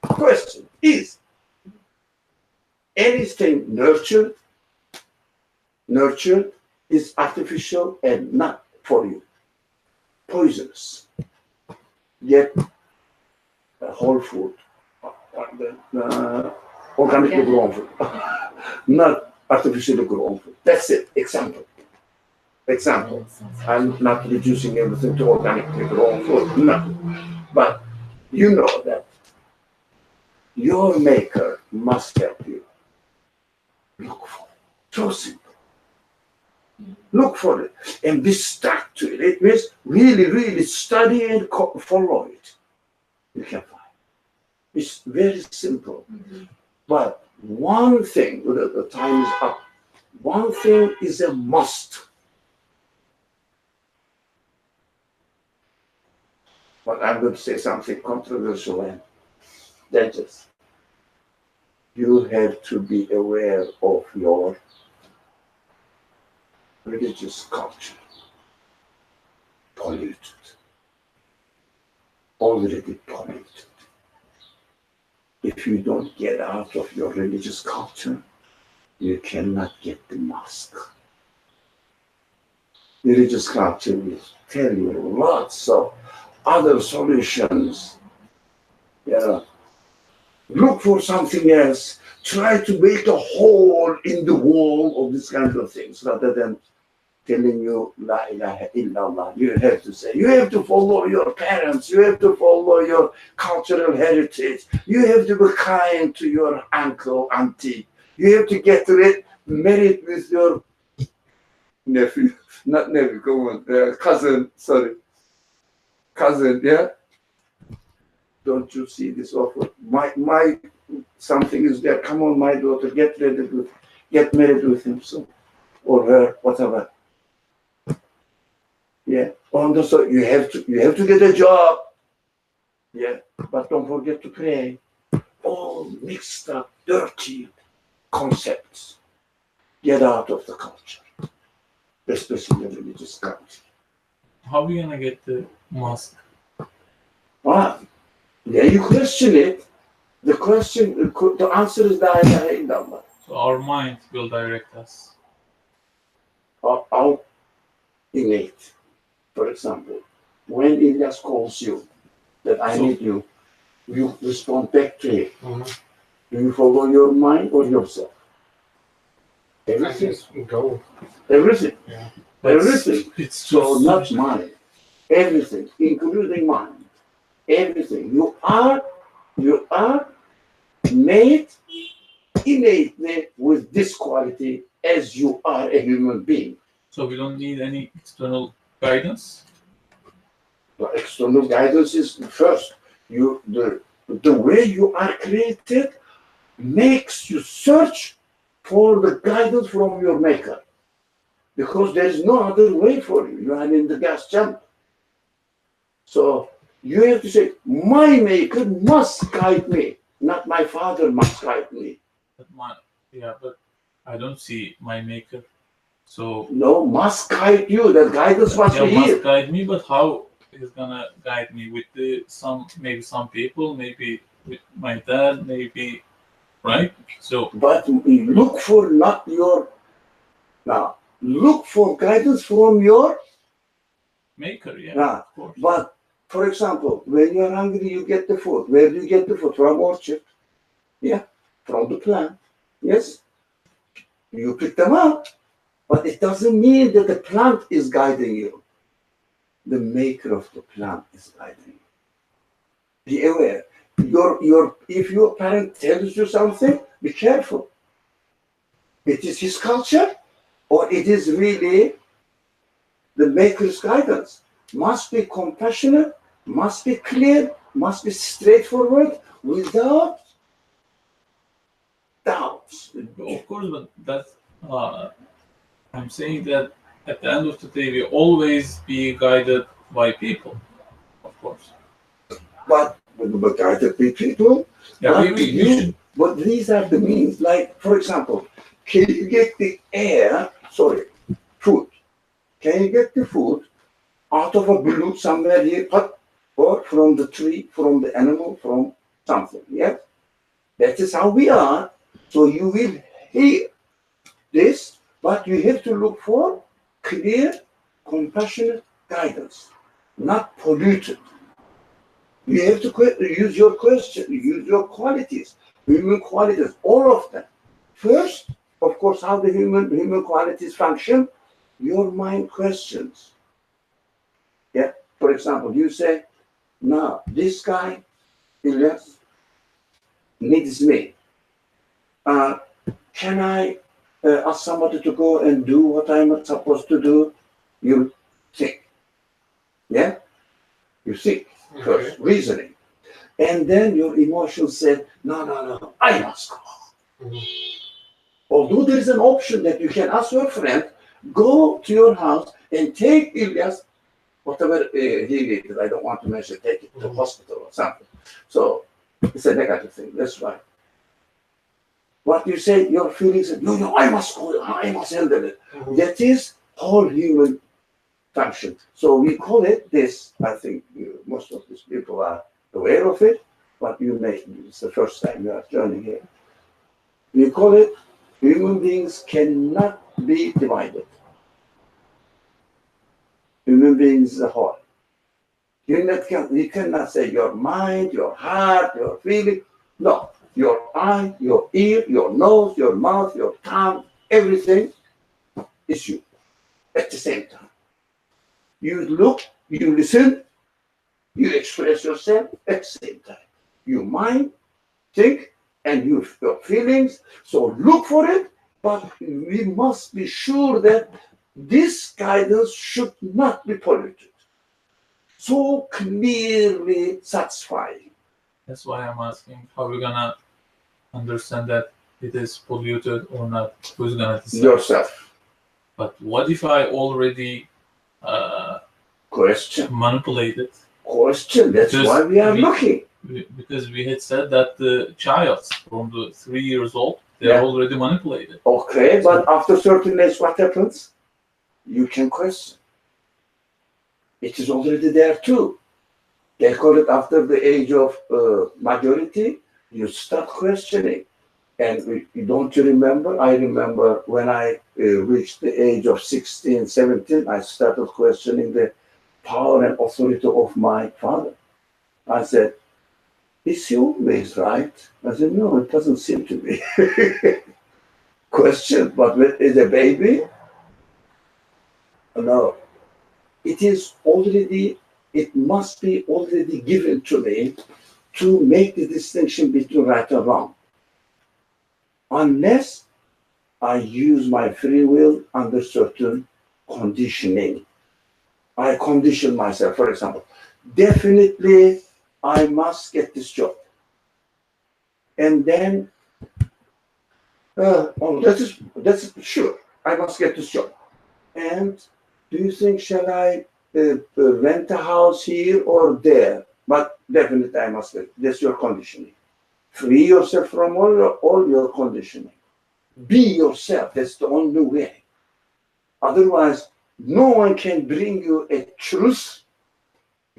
Question is, anything nurtured is artificial and not for you. Poisonous. Yet, whole food, organically grown food, not artificially grown food. That's it. Example. I'm not reducing everything to organically grown food. No. But you know that your maker must help you. Look for it. So simple. Look for it and be stuck to it. It means really, really study and follow it. You can find. It's very simple. But one thing, the time is up. One thing is a must. But I'm going to say something controversial and dangerous. You have to be aware of your religious culture. Polluted. Already polluted. if you don't get out of your religious culture, you cannot get the mosque. Religious culture will tell you lots of other solutions. Look for something else. Try to make a hole in the wall of these kinds of things rather than telling you La ilaha illallah. You have to say, you have to follow your parents, you have to follow your cultural heritage, you have to be kind to your uncle, auntie, you have to get married with your nephew, not nephew, come on, cousin, yeah? Don't you see this offer? My something is there. Come on, my daughter, get married with him, so, or her, whatever. Yeah. So you have to get a job. Yeah. But don't forget to pray. All mixed up, dirty concepts. Get out of the culture, especially the religious culture. How are we gonna get the mosque? Yeah, you question it. The answer is La ilaha illallah. So our mind will direct us. Our innate. For example, when Ilyas calls you that I need you, you respond back to him. Do you follow your mind or yourself? Everything. I just go. Everything. Yeah. Everything. It's so not mind. Everything, including mind. Everything. You are made innately with this quality as you are a human being. So we don't need any external guidance? The external guidance is first. The way you are created makes you search for the guidance from your maker. Because there is no other way for you. You are in the gas chamber. So you have to say, my maker must guide me, not my father must guide me. But I don't see my maker. So no, must guide you. The guidance must be here. Must guide me, but how is gonna guide me? With maybe some people, maybe with my dad, maybe, right? So but look for look for guidance from your maker, yeah. Of course. But for example, when you are hungry, you get the food. Where do you get the food? From orchard. Yeah, from the plant. Yes. You pick them up. But it doesn't mean that the plant is guiding you. The maker of the plant is guiding you. Be aware. If your parent tells you something, be careful. It is his culture, or it is really the maker's guidance. Must be compassionate, must be clear, must be straightforward, without doubts. Of course, but that's I'm saying that at the end of the day, we always be guided by people, of course. But guided by people. Yeah, but these are the means. Like, for example, can you get the food? Can you get the food out of a balloon somewhere here, or from the tree, from the animal, from something? Yeah, that is how we are. So you will hear this, but you have to look for clear, compassionate guidance, not polluted. You have to use your qualities, human qualities, all of them. First, of course, how the human qualities function, your mind questions. Yeah, for example, you say, now, this guy, Ilyas, needs me. Can I ask somebody to go and do what I'm supposed to do? You think. Yeah? You think first, reasoning. And then your emotions said, no, I must go. Although there is an option that you can ask your friend, go to your house and take Ilyas, whatever he needed. I don't want to mention, take it to the hospital or something. So it's a negative thing. That's why. What you say, your feelings, no, I must go, I must handle it. That is whole human function. So we call it this, I think most of these people are aware of it, but you may, it's the first time you are joining here. We call it human beings cannot be divided. Human beings is a whole. You cannot say your mind, your heart, your feeling. No, your eye, your ear, your nose, your mouth, your tongue, everything is you at the same time. You look, you listen, you express yourself at the same time. You mind, think, and your feelings. So look for it, but we must be sure that this guidance should not be polluted. So clearly satisfying. That's why I'm asking how we're gonna understand that it is polluted or not. Who's gonna decide? Yourself. But what if I already Question. manipulated? Question. That's Because why we are looking. Because we had said that the child from the 3 years old, they Yeah. are already manipulated. Okay, but after certain age, what happens? You can question. It is already there too. They call it after the age of majority, you start questioning. And don't you remember? I remember when I reached the age of 16, 17, I started questioning the power and authority of my father. I said, is he always right? I said, no, it doesn't seem to be. Question, but as a baby? No. It is already, it must be already given to me to make the distinction between right and wrong. Unless I use my free will under certain conditioning. I condition myself, for example, definitely I must get this job. And then, that's sure, I must get this job. And do you think, shall I rent a house here or there? But definitely I must get, that's your conditioning. Free yourself from all your conditioning. Be yourself, that's the only way. Otherwise, no one can bring you a truth,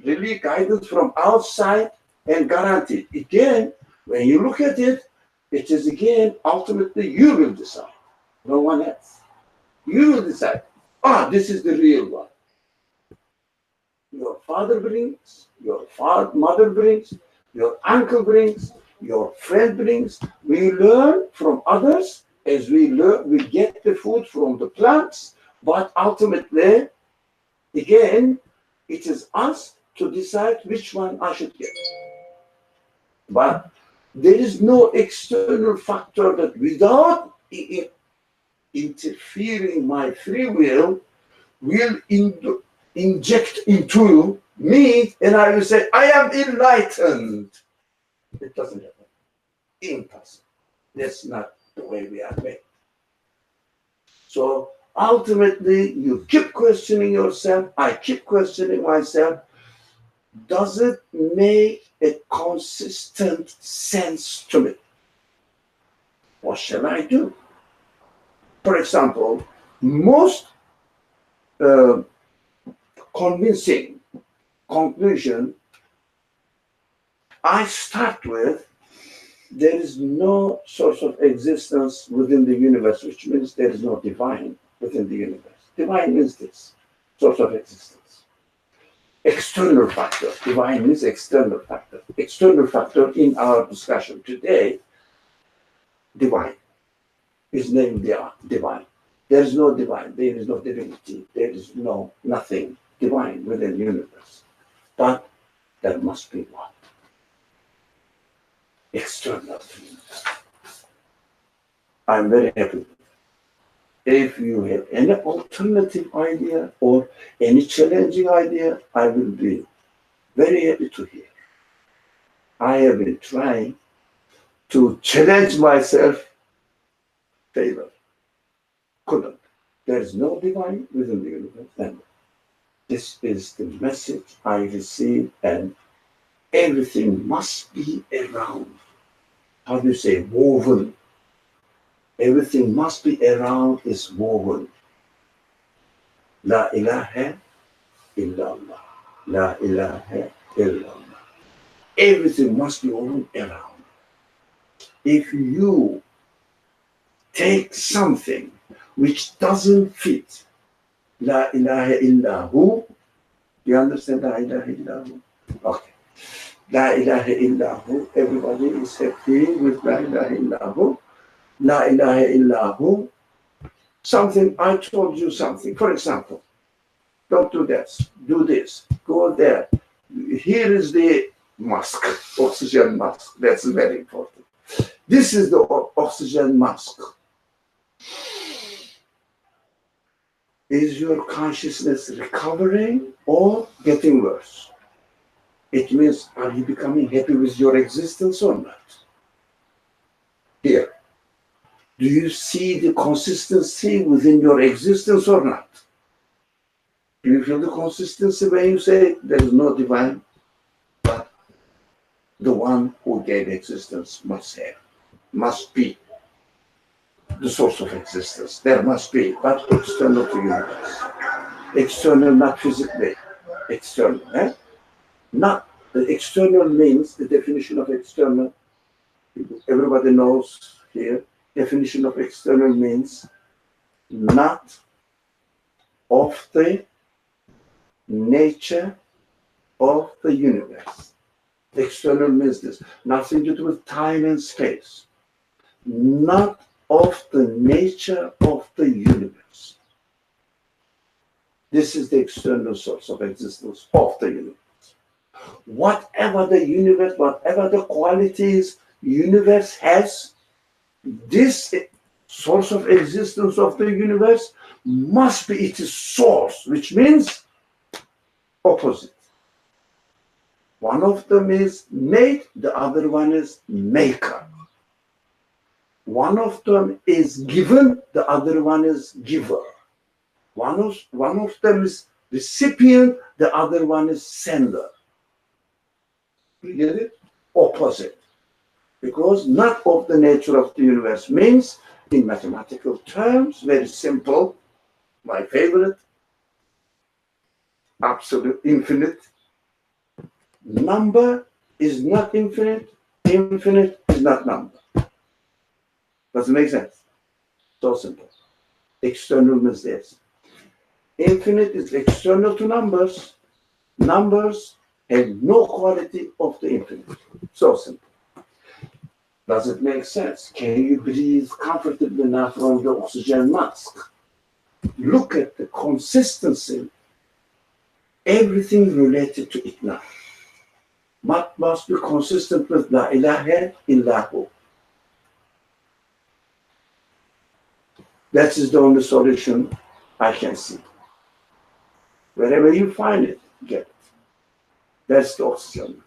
really guidance from outside and guarantee. Again, when you look at it, it is again, ultimately you will decide, no one else. You will decide, this is the real one. Your father brings, your mother brings, your uncle brings, your friend brings. We learn from others as we learn, we get the food from the plants, but ultimately, again, it is us to decide which one I should get. But there is no external factor that without interfering my free will inject into me, and I will say, I am enlightened. It doesn't happen. Impossible. That's not the way we are made. So ultimately, you keep questioning yourself. I keep questioning myself. Does it make a consistent sense to me? What shall I do? For example, most convincing conclusion I start with, there is no source of existence within the universe, which means there is no divine within the universe. Divine means this, source of existence. External factor, divine means external factor. External factor in our discussion today, divine, is named divine. There is no divine, there is no divinity, there is no nothing divine within the universe. But there must be one. External. I'm very happy. If you have any alternative idea or any challenging idea, I will be very happy to hear. I have been trying to challenge myself, failed. Couldn't. There is no divine within the universe. And this is the message I receive, and everything must be around. How do you say, woven? Everything must be around, is woven. La ilaha illallah. La ilaha illallah. everything must be all around. If you take something which doesn't fit La ilaha illahu, you understand La ilaha illahu? Okay. La ilaha illahu, everybody is happy with La ilaha illahu. La ilaha illahu, something, I told you something. For example, don't do that, do this, go there. Here is the mask, oxygen mask. That's very important. This is the oxygen mask. Is your consciousness recovering or getting worse? It means, are you becoming happy with your existence or not? Here. Do you see the consistency within your existence or not? Do you feel the consistency when you say there is no divine, but the one who gave existence must be the source of existence. There must be, but external to universe. External, not physically. External, eh? Not the external means the definition of external. Everybody knows here. Definition of external means not of the nature of the universe. External means this. Nothing to do with time and space. Not of the nature of the universe. This is the external source of existence of the universe. Whatever the universe, whatever the qualities universe has, this source of existence of the universe must be its source, which means opposite. One of them is made, the other one is maker. One of them is given, the other one is giver. One of them is recipient, the other one is sender. You get it? Opposite. Because not of the nature of the universe means, in mathematical terms, very simple, my favorite, absolute infinite. Number is not infinite, infinite is not number. Does it make sense? So simple. External means this. Infinite is external to numbers. Numbers have no quality of the infinite. So simple. Does it make sense? Can you breathe comfortably now from the oxygen mask? Look at the consistency. Everything related to it now. What must be consistent with La ilaha illahu. That is the only solution I can see. Wherever you find it, get it. That's the oxygen.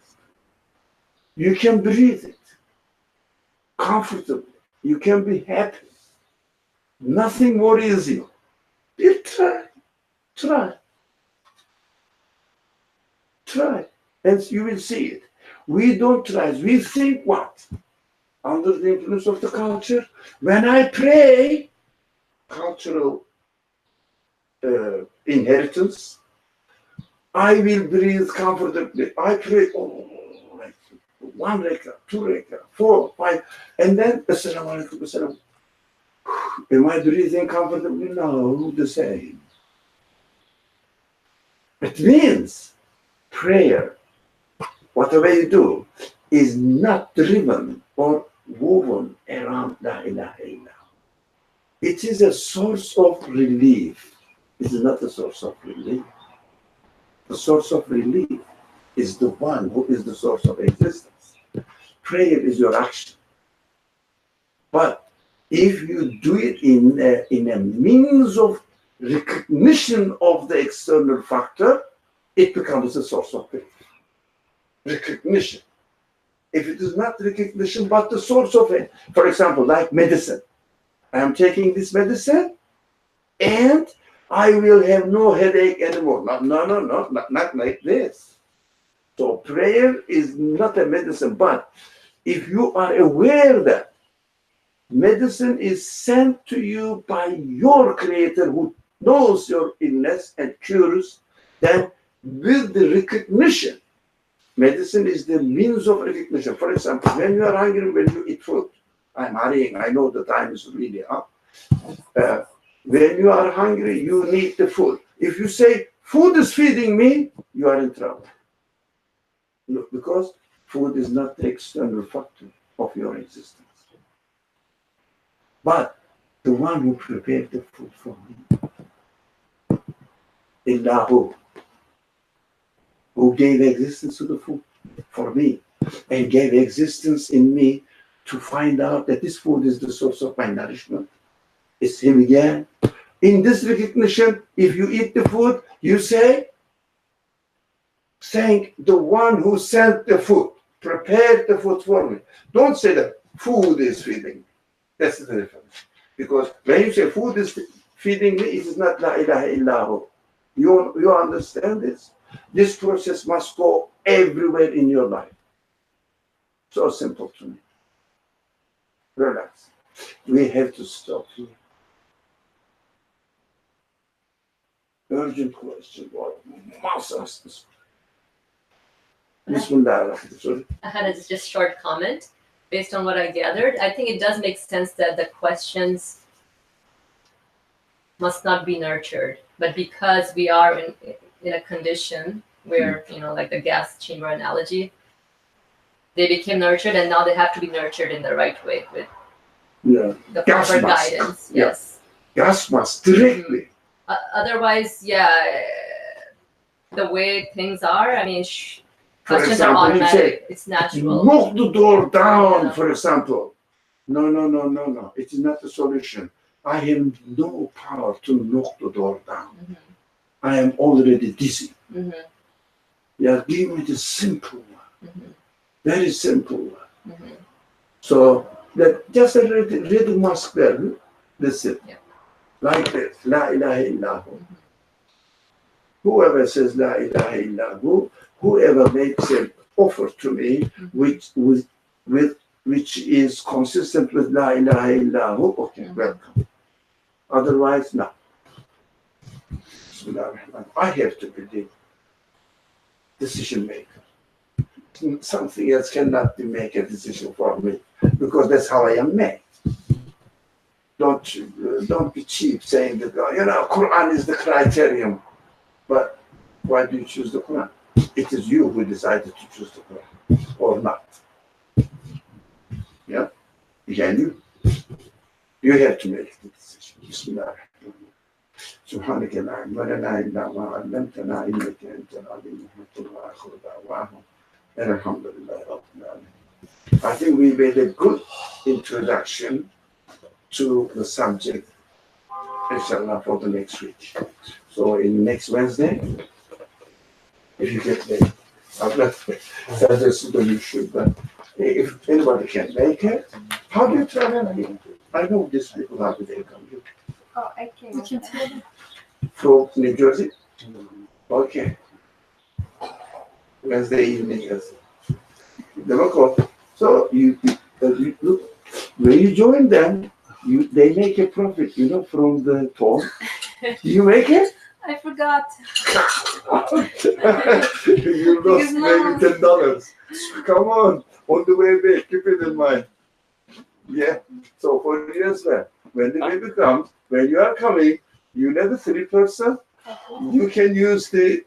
You can breathe it comfortably. You can be happy. Nothing worries you. You try, and you will see it. We don't try. We think what? Under the influence of the culture. When I pray, cultural inheritance, I will breathe comfortably. I pray, like 1 rekah, 2 rekah, 4, 5, and then assalamu alaikum, assalam. Am I breathing comfortably? No, the same. It means prayer, whatever you do, is not driven or woven around La ilaha illallah. It is a source of relief. It is not a source of relief. The source of relief is the one who is the source of existence. Prayer is your action. But if you do it in a means of recognition of the external factor, it becomes a source of relief. Recognition. If it is not recognition, but the source of it, for example, like medicine. I am taking this medicine and I will have no headache anymore. No, not like this. So prayer is not a medicine, but if you are aware that medicine is sent to you by your creator who knows your illness and cures, then with the recognition, Medicine is the means of recognition. For example, when you are hungry, when you eat food, I'm hurrying, I know the time is really up. When you are hungry, you need the food. If you say, food is feeding me, you are in trouble. Look, because food is not the external factor of your existence. But the one who prepared the food for me, Illahu, who gave existence to the food for me and gave existence in me to find out that this food is the source of my nourishment. It's him again. In this recognition, if you eat the food, you say, thank the one who sent the food, prepared the food for me. Don't say that food is feeding me. That's the difference. Because when you say food is feeding me, it is not la ilaha illahu. You understand this? This process must go everywhere in your life. So simple to me. Relax. We have to stop here. Urgent question. What must ask this? Bismillah. Sorry. I had a just short comment. Based on what I gathered, I think it does make sense that the questions must not be nurtured. But because we are in a condition where, like the gas chamber analogy, they became nurtured and now they have to be nurtured in the right way with the proper guidance. Yeah. Yes. Gas must directly. Otherwise, the way things are, I mean, For questions are example, you say, automatic. It's natural. knock the door down, for example. No. It is not the solution. I have no power to knock the door down. Mm-hmm. I am already dizzy. Mm-hmm. Yeah, give me the simple one. Mm-hmm. Very simple one. Mm-hmm. So that just a little mask there. That's it. Yeah. Like this. La ilaha illahu. Whoever says la ilaha illahu, whoever makes an offer to me, which is consistent with la ilaha illahu, okay, welcome. Otherwise, no. I have to be the decision maker. Something else cannot make a decision for me because that's how I am made. Don't be cheap saying that Quran is the criterion. But why do you choose the Quran? It is you who decided to choose the Quran or not. Yeah? Again, you have to make the decision. Bismillah. سبحانك لا علم لنا إلا ما علمتنا إنك أنت العليم الحكيم وآخر دعواهم أن الحمد لله رب العالمين. I think we made a good introduction to the subject, inshallah, for the next week. So in next Wednesday, if you get there, I'm not suggesting that you should, but if anybody can make it, how do you travel again? I know these people how do they come here. Oh, I came. From New Jersey? Okay. Wednesday evening, yes. So you look, when you join them, they make a profit, from the toll. Do you make it? I forgot. You lost maybe $10. Come on the way back, keep it in mind. Yeah. So for you as well, when the baby comes, when you are coming, you know the 3%. You can use the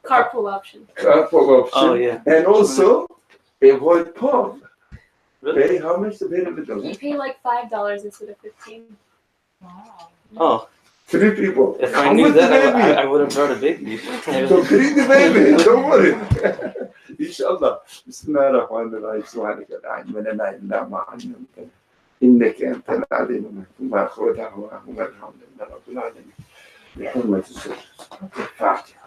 Carpool option. Carpool option. Oh, yeah. And also avoid porn. Really? Pay how much? Very little. You pay like $5 instead of $15. Wow. Oh, 3 people. if I How knew much that, the baby? I would have brought a baby. So feed the baby, don't worry. Inshallah. Bismillahirrahmanirrahim. Subhanaka la ilma lana illa ma 'allamtana. Innaka antal alimul hakim. Wa akhiru da'wana alhamdulillahi rabbil alamin. بحرمة الفاتحة.